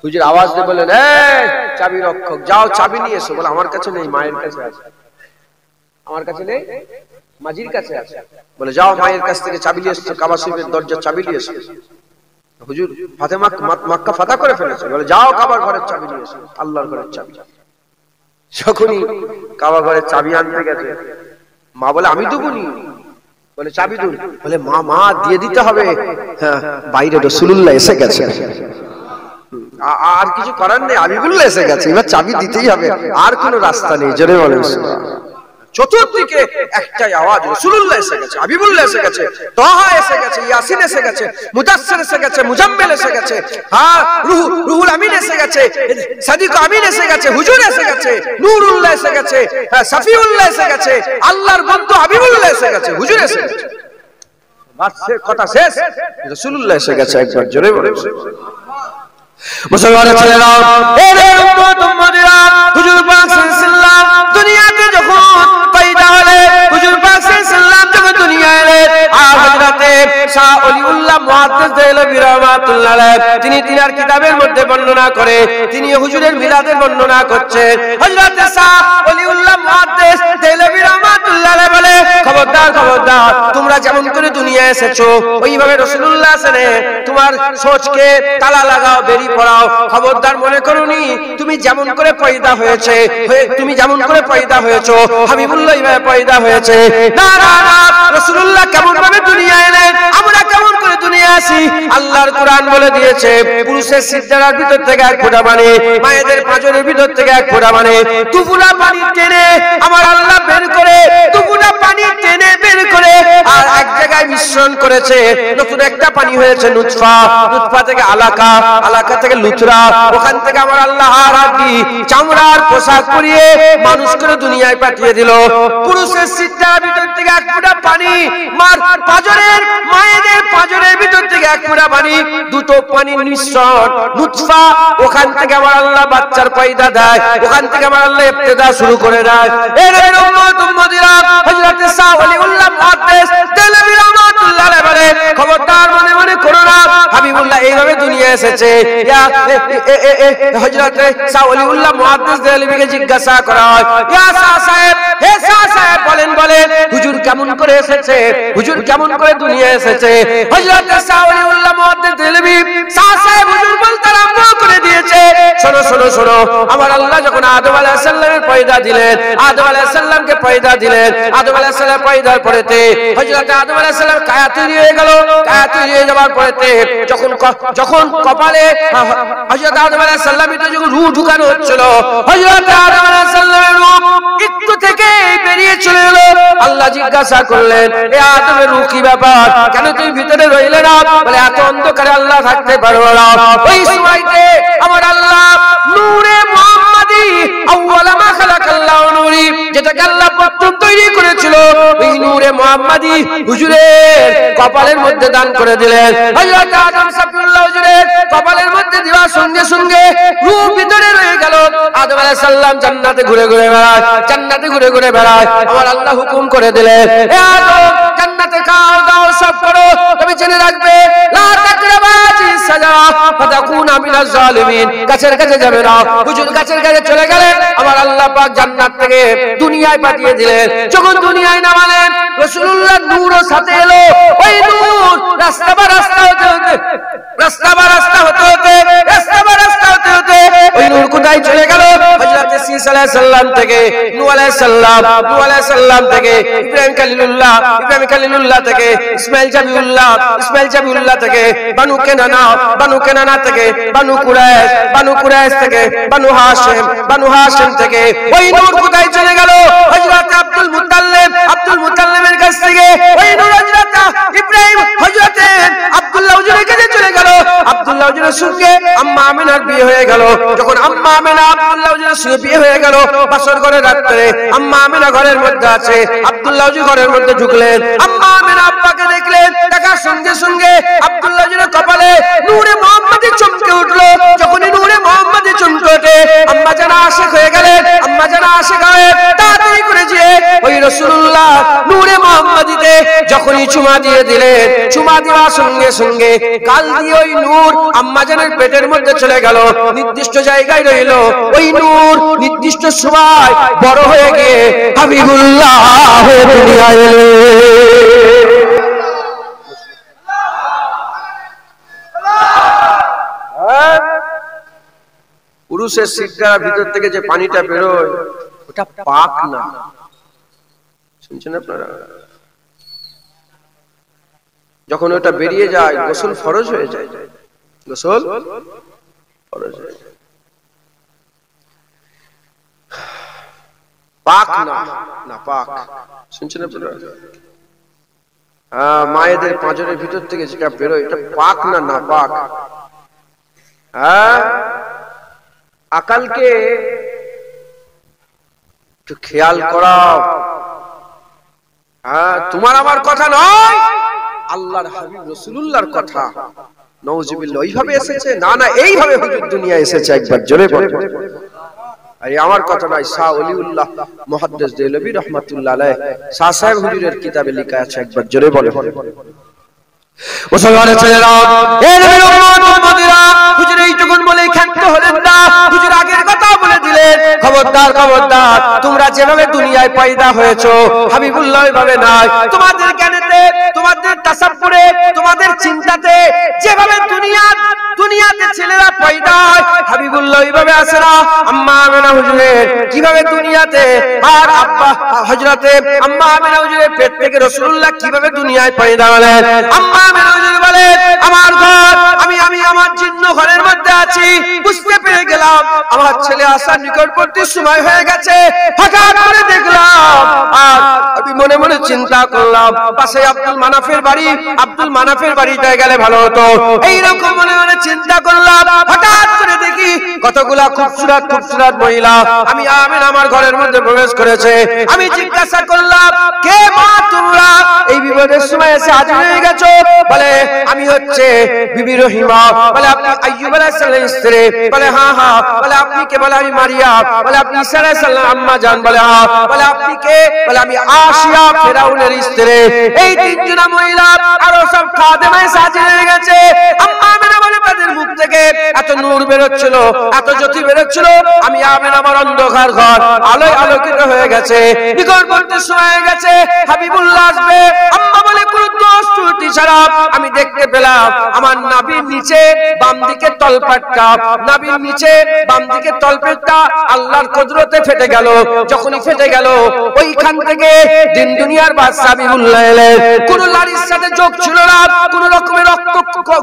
হুজুর আওয়াজ দিয়ে বললেন, এই চাবি রক্ষক, যাও চাবি নিয়ে এসো। বলে, আমার কাছে নেই, মায়ের কাছে আছে। আমার কাছে নেই, মাজির কাছে আছে। বলে, যাও মায়ের কাছ থেকে চাবি নিয়ে এসো, কাবা শরীফের দরজার চাবি নিয়ে এসো। হুজুর ফাতে মক্কা ফাতা করে ফেলেছে। বলে, যাও কাবার ঘরের চাবি নিয়ে এসো, আল্লাহর ঘরের চাবি। যখনই কাবা ঘরের চাবি আনতে গেছে, মা বলে, আমি দেবো নি। বলে, চাবি দুন। বলে, মা দিয়ে দিতে হবে। হ্যাঁ, বাইরে রাসূলুল্লাহ এসে গেছে, আর কিছু করার নেই, হাবিবুল্লাহ এসে গেছে, এবার চাবি দিতেই হবে, আর কোনো রাস্তা নেই। জোরে বলেন সুবহান। চতুর্দিকে একটাই আওয়াজ, রাসূলুল্লাহ এসে গেছে, হাবিবুল্লাহ এসে গেছে, তাহা এসে গেছে, ইয়াসিন এসে গেছে, মুদাসসির এসে গেছে, মুজাম্মিল এসে গেছে, হ্যাঁ, রুহুল আমিন এসে গেছে, সাদিক আমিন এসে গেছে, হুজুর এসে গেছে, নূরুল্লাহ এসে গেছে, হ্যাঁ, সাফিউল্লাহ এসে গেছে, আল্লাহর বন্ধু হাবিবুল্লাহ এসে গেছে, হুজুর এসে গেছে। বাসের কথা শেষ, রাসূলুল্লাহ এসে গেছে। একবার জোরে বলেন মুসলমান ছেলেরা, এরে উম্মত উম্মতিরা, হুজুর পাক সাল্লাল্লাহু দুনিয়াতে যখন পয়দা হলে, হুজুর পাক সাল্লাল্লাহু যখন দুনিয়ায় এলেন, আর হযরতে শাহ ওলিউল্লাহ ওলিউল্লাহ মুহাদ্দিস দেহলভী রাহমাতুল্লাহ আলাইহি তিনি তিনার কিতাবের মধ্যে বর্ণনা করে তিনি হুজুরের মিলাদের বর্ণনা করছেন। হযরত শাহ ওলিউল্লাহ মুহাদ্দিস দেহলভী রাহমাতুল্লাহ আলাইহি বলে, খবরদার খবরদার, তোমরা যেমন করে দুনিয়ায় এসেছো ওইভাবে রাসূলুল্লাহ সাল্লাল্লাহু আলাইহি তোমার সোচকে তালা লাগাও, বেরিয়ে পড়াও। খবরদার মনে করোনি তুমি যেমন করে পয়দা হয়েছে, তুমি যেমন করে পয়দা হয়েছো হাবিবুল্লাহ এইভাবে পয়দা হয়েছে। না না না, রাসূলুল্লাহ কেমন ভাবে দুনিয়ায় এলেন, আমরা কেমন করে দুনিয়া আসি। আল্লাহর কোরআন বলে দিয়েছে, পুরুষের সিজদার ভিতর থেকে এক ফোঁটা পানি, মায়েদের পাঁজরের ভিতর থেকে এক ফোঁটা পানি, দুফোঁটা পানি টেনে আমার আল্লাহ বের করে, দুফোঁটা পানি টেনে বের করে আর এক জায়গায় মিশ্রণ করেছে, নতুন একটা পানি হয়েছে নুতফা, নুতফা থেকে আলাকা, আলাকা থেকে লুতরা, ওখান থেকে আমার আল্লাহ হাড়ি চামড়ার পোশাক পরিয়ে মানুষ করে দুনিয়ায় পাঠিয়ে দিল। পুরুষের সিজদার ভিতর থেকে এক ফোঁটা পানি, মার পাঁজরের মায়েদের পাঁজরের ভিতর থেকে এক ফোঁটা পানি, দুটো পানির মিশ্রণ নুতফা, ওখান থেকে আমার আল্লাহ বাচ্চার পয়দা দেয়, ওখান থেকে আমার আল্লাহ ইবতিদা শুরু করে দেয়। এর উম্মত উম্মতিরা হযরত শাহ ওলিউল্লাহ মুহাদ্দিস দেহলভী রাহমাতুল্লাহ আলাইহি বলে, খবরদার মনে মনে করো না হাবিবুল্লাহ এইভাবে দুনিয়া এসেছে। হযরত শাহ ওলিউল্লাহ মুহাদ্দিস দেহলভীকে জিজ্ঞাসা করা হয়, ইয়া শাহ সাহেব, হে শাহ সাহেব বলেন বলেন হুজুর কেমন করে এসেছে, হুজুর কেমন করে দুনিয়া এসেছে। হযরত শাহ ওলিউল্লাহ মুহাদ্দিস দেহলভী শাহ সাহেব হুজুর বলতে আরম্ভ করে দিয়েছে, শোনো শোনো শোনো, আমার আল্লাহ যখন আদম আলাইহিস সালামের পয়দা দিলেন, আদম আলাইহিস সালামকে পয়দা দিলেন, আদম আলাইহিস সালাম পয়দার পরেতে হযরত আদম আলাইহিস সালাম কায়া তৈরি হয়ে গেল, কায়া তৈরি হয়ে যাওয়ার পরেতে যখন কপালে হযরত আদম আলাইহিস সালামের যখন রূহ ঢুকানো হচ্ছিল, হযরত আদম আলাইহিস সালামের রূহ একটু থেকে বেরিয়ে চলে এলো। আল্লাহ জিজ্ঞাসা করলেন, এ আদমের রূহ কি ব্যাপার, কেন তুমি ভিতরে রইলে না? বলে এত অন্ধকারে আল্লাহ থাকতে পারবো না। ওই সময়তে আমার আল্লাহ নূরে মুহাম্মাদি আউয়ালা মা খালাকাল্লাহু নূরি, যেটাকে আল্লাহ প্রথম তৈরি করেছিল, ওই নূরে মুহাম্মাদি হুজুরের কপালের মধ্যে দান করে দিলেন। হযরত আদম সাফিউল্লাহ হুজুরের কপালের মধ্যে দেওয়ার সঙ্গে সঙ্গে রূহ ভিতরে রয়ে গেল। আদম আলাইহিস সালাম জান্নাতে ঘুরে ঘুরে বেড়ায়, জান্নাতে ঘুরে ঘুরে বেড়ায়। আমার আল্লাহ হুকুম করে দিলেন, হে আদম জান্নাতে খাও দাও সব করো, তবে জেনে রাখবে লা তাকরাবা সাজারা ফাতাকুনা মিনাজ জালিমিন, গাছের কাছে যাবে না। হুজুর গাছের কাছে চলে গেলেন, আমার আল্লাহ পাক জান্নাত থেকে দুনিয়ায় পাঠিয়ে দিলেন। যখন দুনিয়ায় নামালেন রাসূলুল্লাহ নূরও সাথে এলো, ওই নূর রাস্তা বা রাস্তা হতে হতে, রাস্তা বা রাস্তা হতে হতে, রাস্তা বা রাস্তা হতে হতে ওই নূর কোথায় চলে গেল? হযরত ঈসা আলাইহিস সালাম থেকে নূহ আলাইহিস সালাম, নূহ আলাইহিস সালাম থেকে ইব্রাহিম খলিলুল্লাহ, ইব্রাহিম খলিলুল্লাহ থেকে ইসমাঈল জাবিউল্লাহ, ইসমাঈল জাবিউল্লাহ থেকে বানু কেনানা, বানু কেনানা থেকে বানু কুরাইশ, বানু কুরাইশ থেকে বানু হাশিম, বানু হাশিম থেকে ওই নূর কোথায় চলে গেল? হযরত আব্দুল মুত্তালিব, আব্দুল মুত্তালিবের কাছ থেকে ওই নূর হযরত ইব্রাহিম, হযরত আব্দুল্লাহ হুজুরের কাছে চলে গেল। আব্দুল্লাহ হুজুরের সঙ্গে আম্মা আমিনার বিয়ে হয়ে গেল। যখন আম্মা আমিনা আব্দুল্লাহ হুজুরের সঙ্গে বিয়ে হয়ে গেল, বাসর ঘরের রাত্রে আম্মা আমিনা ঘরের মধ্যে আছে, আব্দুল্লাহ হুজুর ঘরের মধ্যে ঢুকলেন। আম্মা আমিনা আব্বাকে দেখলেন, দেখার সঙ্গে সঙ্গে আব্দুল্লাহ হুজুরের কপালে নূরে মুহাম্মাদি চমকে উঠলো। যখনই নূরে মুহাম্মাদি চমকে ওঠে, আম্মা জানা আশিক হয়ে গেলেন, আম্মা জানা আশিক হয়ে তাড়াতাড়ি করে যেয়ে ওই রাসূলুল্লাহ নূরে মুহাম্মাদিতে যখনই চুমা দিয়ে দিলেন, চুমা দেওয়ার সঙ্গে সঙ্গে কাল দিয়ে ওই নূর আম্মা জানের পেটের মধ্যে চলে গেল, নির্দিষ্ট জায়গায় রইল। ওই নূর নির্দিষ্ট সময় বড় হয়ে গিয়ে হাবিবুল্লাহ হয়ে দুনিয়ায় এলেন। পুরুষের সিজদার ভিতর থেকে যে পানিটা বেরোয় ওটা পাক না, শুনছেন আপনারা? যখন ওটা বেরিয়ে যায় গোসল ফরজ হয়ে যায়, গোসল ফরজ হয়ে যায়, পাক না, না পাক। শুনছেন আপনারা? মায়েদের পাঁজরের ভিতর থেকে যেটা বেরোয় এটা পাক না, না পাক। আকালকে একটু খেয়াল করাও। তোমার আমার কথা নয়, আল্লাহর হাবিব রাসূলুল্লাহর কথা। নাউজুবিল্লাহ। এইভাবে এসেছে না, না এইভাবে হুজুর দুনিয়া এসেছে, একবার জোরে বলে। আরে আমার কথা নয়, শাহ ওলিউল্লাহ মুহাদ্দিস দেহলভী রাহমাতুল্লাহ আলাইহি শাহ সাহেব হুজুরের কিতাবে লেখা আছে, একবার জোরে বলে। মুসলমানের ছেলেরা, এ নবীর উম্মত উম্মতিরা, হুজুর এইটুকুন বলে ক্ষান্ত হলেন না। হুজুর আগের কথা বলে দিলেন, খবরদার খবরদার, তোমরা যেভাবে দুনিয়ায় পয়দা হয়েছো হাবিবুল্লাহ ওইভাবে নয়। তোমাদের জ্ঞানেতে, তোমাদের তাসাব্বুরে, তোমাদের চিন্তাতে যেভাবে দুনিয়াতে ছেলেরা পয়দা হয় হাবিবুল্লাহ ওইভাবে আসে না। আম্মা আমেনা হুজুরের কিভাবে দুনিয়াতে, আর আব্বা হযরতে আম্মা আমেনা হুজুরের পেট থেকে রাসূলুল্লাহ কিভাবে দুনিয়ায় পয়দা হলেন। আম্মা আমেনা হুজুর বলেন, আমার ঘর, আমি আমার জিন্ন ঘরের মধ্যে আছি, বুঝতে পেরে গেলাম আমার ছেলে আসার নিকটবর্তী সময় হয়ে গেছে। হঠাৎ করে দেখলাম, আর আমি মনে মনে চিন্তা করলাম পাশে আব্দুল মানাফের বাড়ি, আব্দুল মানাফের বাড়িতে গেলে ভালো হতো। এইরকম মনে মনে চিন্তা করলাম। হঠাৎ করে দেখি কতগুলা খুবসুরত খুবসুরত মহিলা আমি আমার ঘরের মধ্যে প্রবেশ করেছে। আমি জিজ্ঞাসা করলাম, কে মা তোমরা এই বিপদের সময় এসে হাজির হয়ে গেছো? বলে আমি হচ্ছে বিবি রহিমা। বলে আপনি আইয়ুব আলাইহিস সালামের স্ত্রী? বলে হ্যাঁ হ্যাঁ। বলে আপনি কে? বলে আমি মারিয়াম। বলে আপনি ঈসা আলাইহিস সালাম আম্মা জান? বলে হ্যাঁ। বলে আপনি কে? বলে আমি আসিয়া ফেরাউনের স্ত্রী। এই তিনজন মহিলা আরো সব খাদেমা এসে হাজির হয়ে গেছে। আম্মা আমেনা বলে তাদের মুখ থেকে এত নূর বেরোচ্ছিল, এত জ্যোতি বেরোচ্ছিল, আমি আমেনা আমার অন্ধকার ঘর আলোয় আলোকিত হয়ে গেছে। নিকটবর্তী সময় হয়ে গেছে, হাবিবুল্লাহ আসবে। আম্মা বলে কোন দোষ ত্রুটি ছাড়া আমি দেখতে পেলাম আমার নাভির নিচে বাম দিকে তলপেটটা, নাভির নিচে বাম দিকে তলপেটটা আল্লাহর কুদরতে ফেটে গেল। যখনই ফেটে গেল, ওইখান থেকে দিন দুনিয়ার বাদশা হাবিবুল্লাহ এলেন। কোন নারীর সাথে যোগ ছিল না, কোন রকমের রক্ত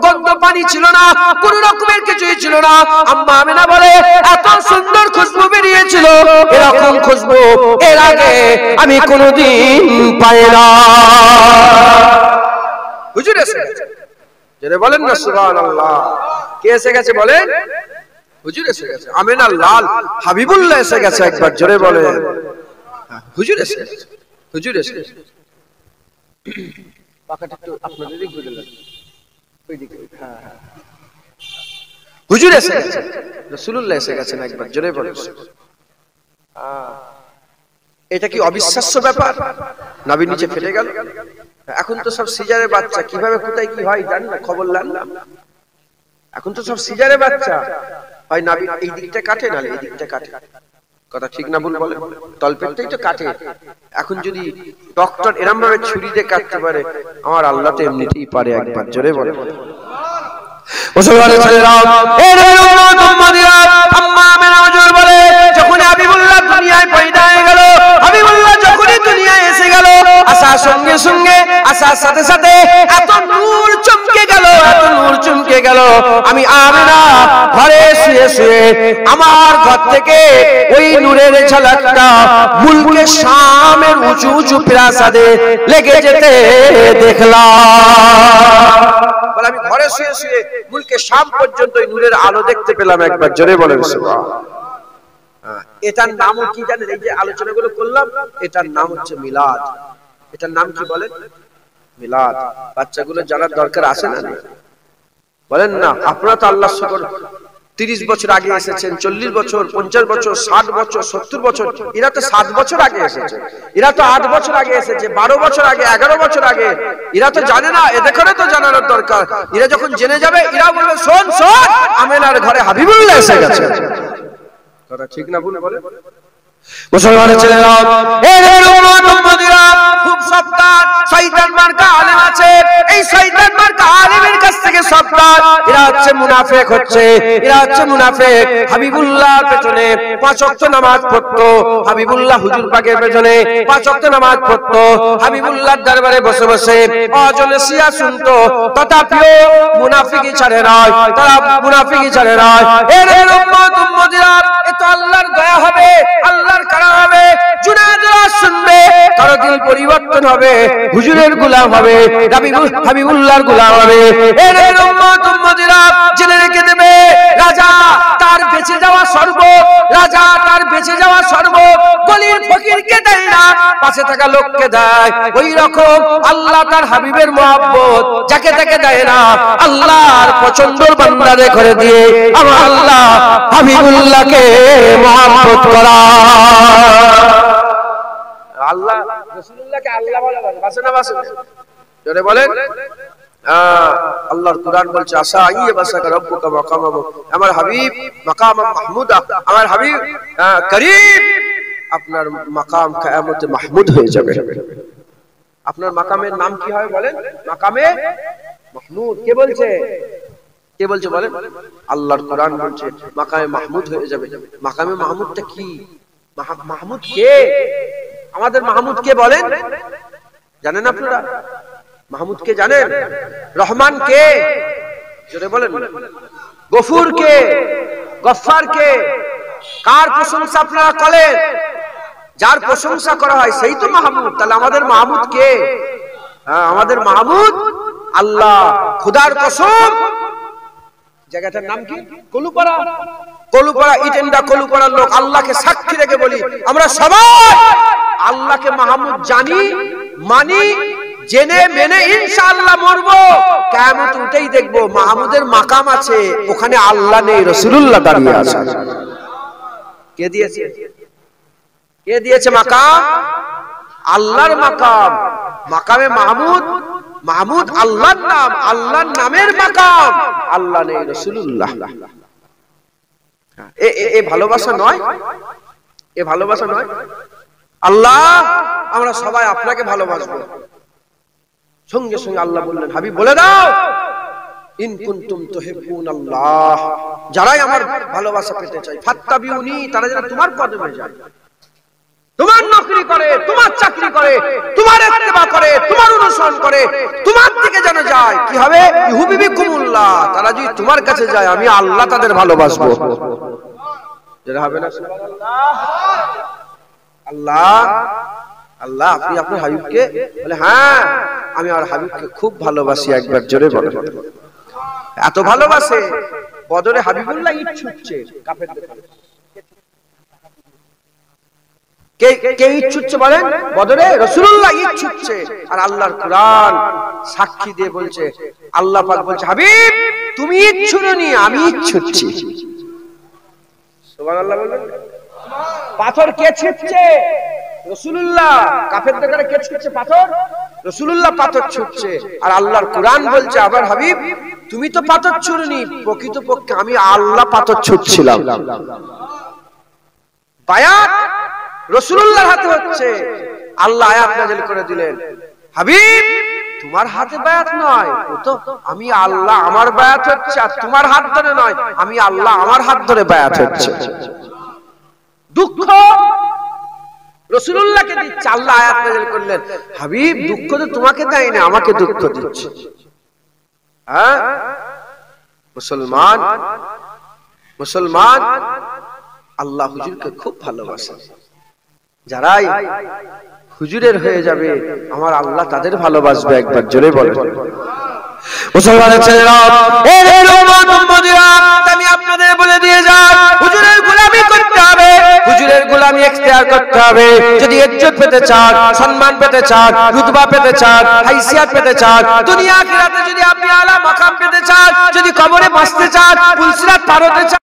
গন্ধ পানি ছিল না, কোন রকমের কিছুই ছিল না। আম্মা আমেনা বলে এত সুন্দর খুশবু বেরিয়েছিল, এরকম খুশবু এর আগে আমি কোনোদিন পাই না। হুজুর এসে গেছে, জেনে বলেন না সুবহানাল্লাহ। কে এসে গেছে বলেন? হুজুর এসে গেছে। আমেনা লাল হাবিবুল্লাহ এসে গেছে, একবার জোরে বলেন হুজুর এসে গেছে, হুজুর এসে গেছে। পাখাটা একটু আপনাদের দিকে ঘুরে লাগবে, ওইদিকে। হ্যাঁ হ্যাঁ, হুজুর এসে গেছে, রাসূলুল্লাহ এসে গেছেন, একবার জোরে বলেন। এটা কি অবিশ্বাস্য ব্যাপার? নাভি নিচে ফেটে গেল। এখন তো সব সিজারের বাচ্চা, কিভাবে কোথায় কি হয় জানি না, খবর লাগলাম। এখন তো সব সিজারের বাচ্চা হয়, নাভি এই দিকটা কাটে, না এই দিকটা কাটে। কথা ঠিক না ভুল বলে? তলপেটটাই তো কাটে। এখন যদি ডক্টর এরম ভাবে ছুরি দিয়ে কাটতে পারে, আমার আল্লাহ তো এমনিতেই পারে, একবার জোরে বলে। মুসলমানের ছেলেরা, এই নবীর উম্মত উম্মতিরা, আম্মা আমেনা হুজুর বলে যখন হাবিবুল্লাহ দুনিয়ায় পয়দা হয়ে গেল, হাবিবুল্লাহ যখনই দুনিয়ায় এসে গেল, আসার সঙ্গে সঙ্গে, আসার সাথে সাথে এত নূর চমকে গেল, এত নূর চমকে গেল। আমি আমেনা ঘরে শুয়ে শুয়ে আমার ঘর থেকে ওই নূরের ঝলকটা মুলকে শামের উঁচু উঁচু প্রাসাদে লেগে যেতে দেখলাম। বলে আমি ঘরে শুয়ে শুয়ে মুলকে শাম পর্যন্ত ওই নূরের আলো দেখতে পেলাম, একবার জোরে বলেন সুবহানাল্লাহ। এটার নাম কি জানেন? এই যে আলোচনাগুলো করলাম, এটার নাম হচ্ছে মিলাদ। এটার নাম কি বলেন? মিলাদ। বাচ্চাগুলো জানার দরকার আছে না? বলেন না? আপনারা তো আল্লাহর শুকর 30 বছর আগে এসেছেন, 40 বছর, 50 বছর, 60 বছর, 70 বছর। এরা তো 7 বছর আগে এসেছে, এরা তো 8 বছর আগে এসেছে, 12 বছর আগে, 11 বছর আগে। এরা তো জানে না, এদের করে তো জানানোর দরকার। এরা যখন জেনে যাবে, এরা বলবে শোন শোন, আমেনার ঘরে হাবিবুল্লাহ এসে গেছে। কথা ঠিক না ভুল বলে? মুসলমানের ছেলেরা, এই উম্মত উম্মতিরা, খুব সাবধান। শয়তান মার্কা আলেম আছে, এই শয়তান মার্কা আলেমের কাছ থেকে সাবধান। এরা হচ্ছে মুনাফিক, এরা হচ্ছে মুনাফিক। হাবিবুল্লাহর পেছনে 5 ওয়াক্ত নামাজ পড়তো, হাবিবুল্লাহ হুজুর পাকের পেছনে 5 ওয়াক্ত নামাজ পড়তো, হাবিবুল্লাহর দরবারে বসে বসে অজলসিয়া শুনতো, তথাপিও মুনাফিকই ছাড়ে নয়, তারা মুনাফিকই ছাড়ে নয়। এই উম্মত উম্মতিরা, এতো আল্লাহর দয়া হবে, আল্লাহর কালাম হবে, জুনায়েদরা শুনবে, কারো দিল পরিবর্তন হবে, হুজুরের গোলাম হবে, হাবিবুল্লাহর গোলাম হবে। এর উম্মত উম্মতিরা জেনে রেখে দেবে, রাজা তার বেঁচে যাওয়া সর্ব, রাজা তার বেঁচে যাওয়া সর্ব গলির ফকিরকে দেয় না, পাশে থাকা লোককে দেয়। ওই রকম আল্লাহ তার হাবিবের মহব্বত যাকে তাকে দেয় না, আল্লাহর পছন্দের বান্দারে করে দিয়ে আমার আল্লাহ হাবিবুল্লাহকে মহব্বত করা। আল্লাহ রাসূলুল্লাহকে আল্লাহ বলে বাসে না, বাসে জোরে বলেন। আল্লাহর কুরআন বলছে আসা আইয়াবাসাকা রাব্বুকা মাকামা, আমার হাবিব মাকাম মাহমুদা, আমার হাবিব করিম, আপনার মাকাম কিয়ামতে মাহমুদ হয়ে যাবে। আপনার মাকামের নাম কি হবে বলেন? মাকামে মাহমুদ। কে বলছে? কে বলছে বলেন? আল্লাহর কুরআন বলছে মাকামে মাহমুদ হয়ে যাবে। মাকামে মাহমুদটা কি? মাহমুদ কে? আমাদের মাহমুদ কে বলেন? জানেন আপনারা মাহমুদ কে জানেন? রহমান কে? জোরে বলেন। গফুর কে? গফফার কে? কার প্রশংসা আপনারা করেন? যার প্রশংসা করা হয় সেই তো মাহমুদ। তাহলে আমাদের মাহমুদ কে? আমাদের মাহমুদ আল্লাহ। খোদার কসম, জায়গাটার নাম কি? কলুপাড়া। কলুপাড়া, ইটেন্ডা কলুপাড়ার লোক আল্লাহকে সাক্ষী রেখে বলি আমরা সবাই আল্লাহকে মাহমুদ জানি, মানি, জেনে মেনে ইনশাআল্লাহ মরবো। কিয়ামত উঠেই দেখবো মাহমুদের মাকাম আছে, ওখানে আল্লাহ নেই, রাসূলুল্লাহ দাঁড়িয়ে আছে। কে দিয়েছে? কে দিয়েছে মাকাম? আল্লাহর মাকাম। মাকামে মাহমুদ, মাহমুদ আল্লাহর নাম, আল্লাহর নামের মাকাম, আল্লাহ নেই, রাসূলুল্লাহ। এ ভালোবাসা নয়? এ ভালোবাসা নয়? আল্লাহ আমরা সবাই আপনাকে ভালোবাসবো। সঙ্গে সঙ্গে আল্লাহ বললেন হাবিব বলে দাও ইন কুনতুম তুহিব্বুনাল্লাহ, যারাই আমার ভালোবাসা পেতে চায় ফাত্তাবিউনি, তারা যেন তোমার কদমে যায়, তোমার নকরি করে, তোমার চাকরি করে, তোমার ইত্তেবা করে, তোমার অনুসরণ করে, তোমার দিকে যেন যায়। কি হবে? ইউহিব্বুকুমুল্লাহ, তারা যদি তোমার কাছে যায় আমি আল্লাহ তাদের ভালোবাসবো। যেটা হবে না সুবহানাল্লাহ। আল্লাহ আল্লাহ আপনি আপনার হাবিবকে বলে হ্যাঁ আমি আমার হাবিবকে খুব ভালোবাসি। একবার জোরে বলেন। এত ভালোবাসে বদরে হাবিবুল্লাহ ইট ছুটছে কাফেরদের। কে ইট ছুটছে বলেন? বদরে রাসূলুল্লাহ ইট ছুটছে। আর আল্লাহর কুরআন সাক্ষী দিয়ে বলছে, আল্লাহ পাক বলছে হাবিব তুমি ইট ছুড়োনি, আমি ইট ছুটছি। সুবহানাল্লাহ বলেন। পাথর কে ছুটছে? রাসূলুল্লাহ। কাফেরদের কাছে কে ছুটছে পাথর? রাসূলুল্লাহ পাথর ছুটছে। আর আল্লাহর কুরআন বলছে আমার হাবিব তুমি তো পাথর ছুড়নি, প্রকৃতপক্ষে আমি আল্লাহ পাথর ছুটছিলাম। বায়াত রাসূলুল্লাহর হাতে হচ্ছে। আল্লাহ আয়াত নাযিল করে দিলেন হাবিব তোমার হাতে বায়াত নয়, ও তো আমি আল্লাহ আমার বায়াত হচ্ছে, আর তোমার হাত ধরে নয়, আমি আল্লাহ আমার হাত ধরে বায়াত হচ্ছে। দুঃখ রাসূলুল্লাহকে দিচ্ছে। আল্লাহ আয়াত নাযিল করলেন হাবিব দুঃখ তো তোমাকে দেয় না, আমাকে দুঃখ দিচ্ছে। হ্যাঁ মুসলমান, মুসলমান আল্লাহ হুজুরকে খুব ভালোবাসে। যারাই হুজুরের হয়ে যাবে আমার আল্লাহ তাদের ভালোবাসবে। একবার জোরে বলেন। মুসলমানের ছেলেরা, আমি আপনাদের বলে দিয়ে যাই হুজুরের গোলামি করতে হবে, হুজুরের গোলামি ইখতিয়ার করতে হবে। যদি ইজ্জত পেতে চান, সম্মান পেতে চান, রুতবা পেতে চান, হাইসিয়াত পেতে চান, দুনিয়া আখিরাতে যদি আপনি আলা মাকাম পেতে চান, যদি কবরে বাঁচতে চান, পুলসিরাত পার হতে চান,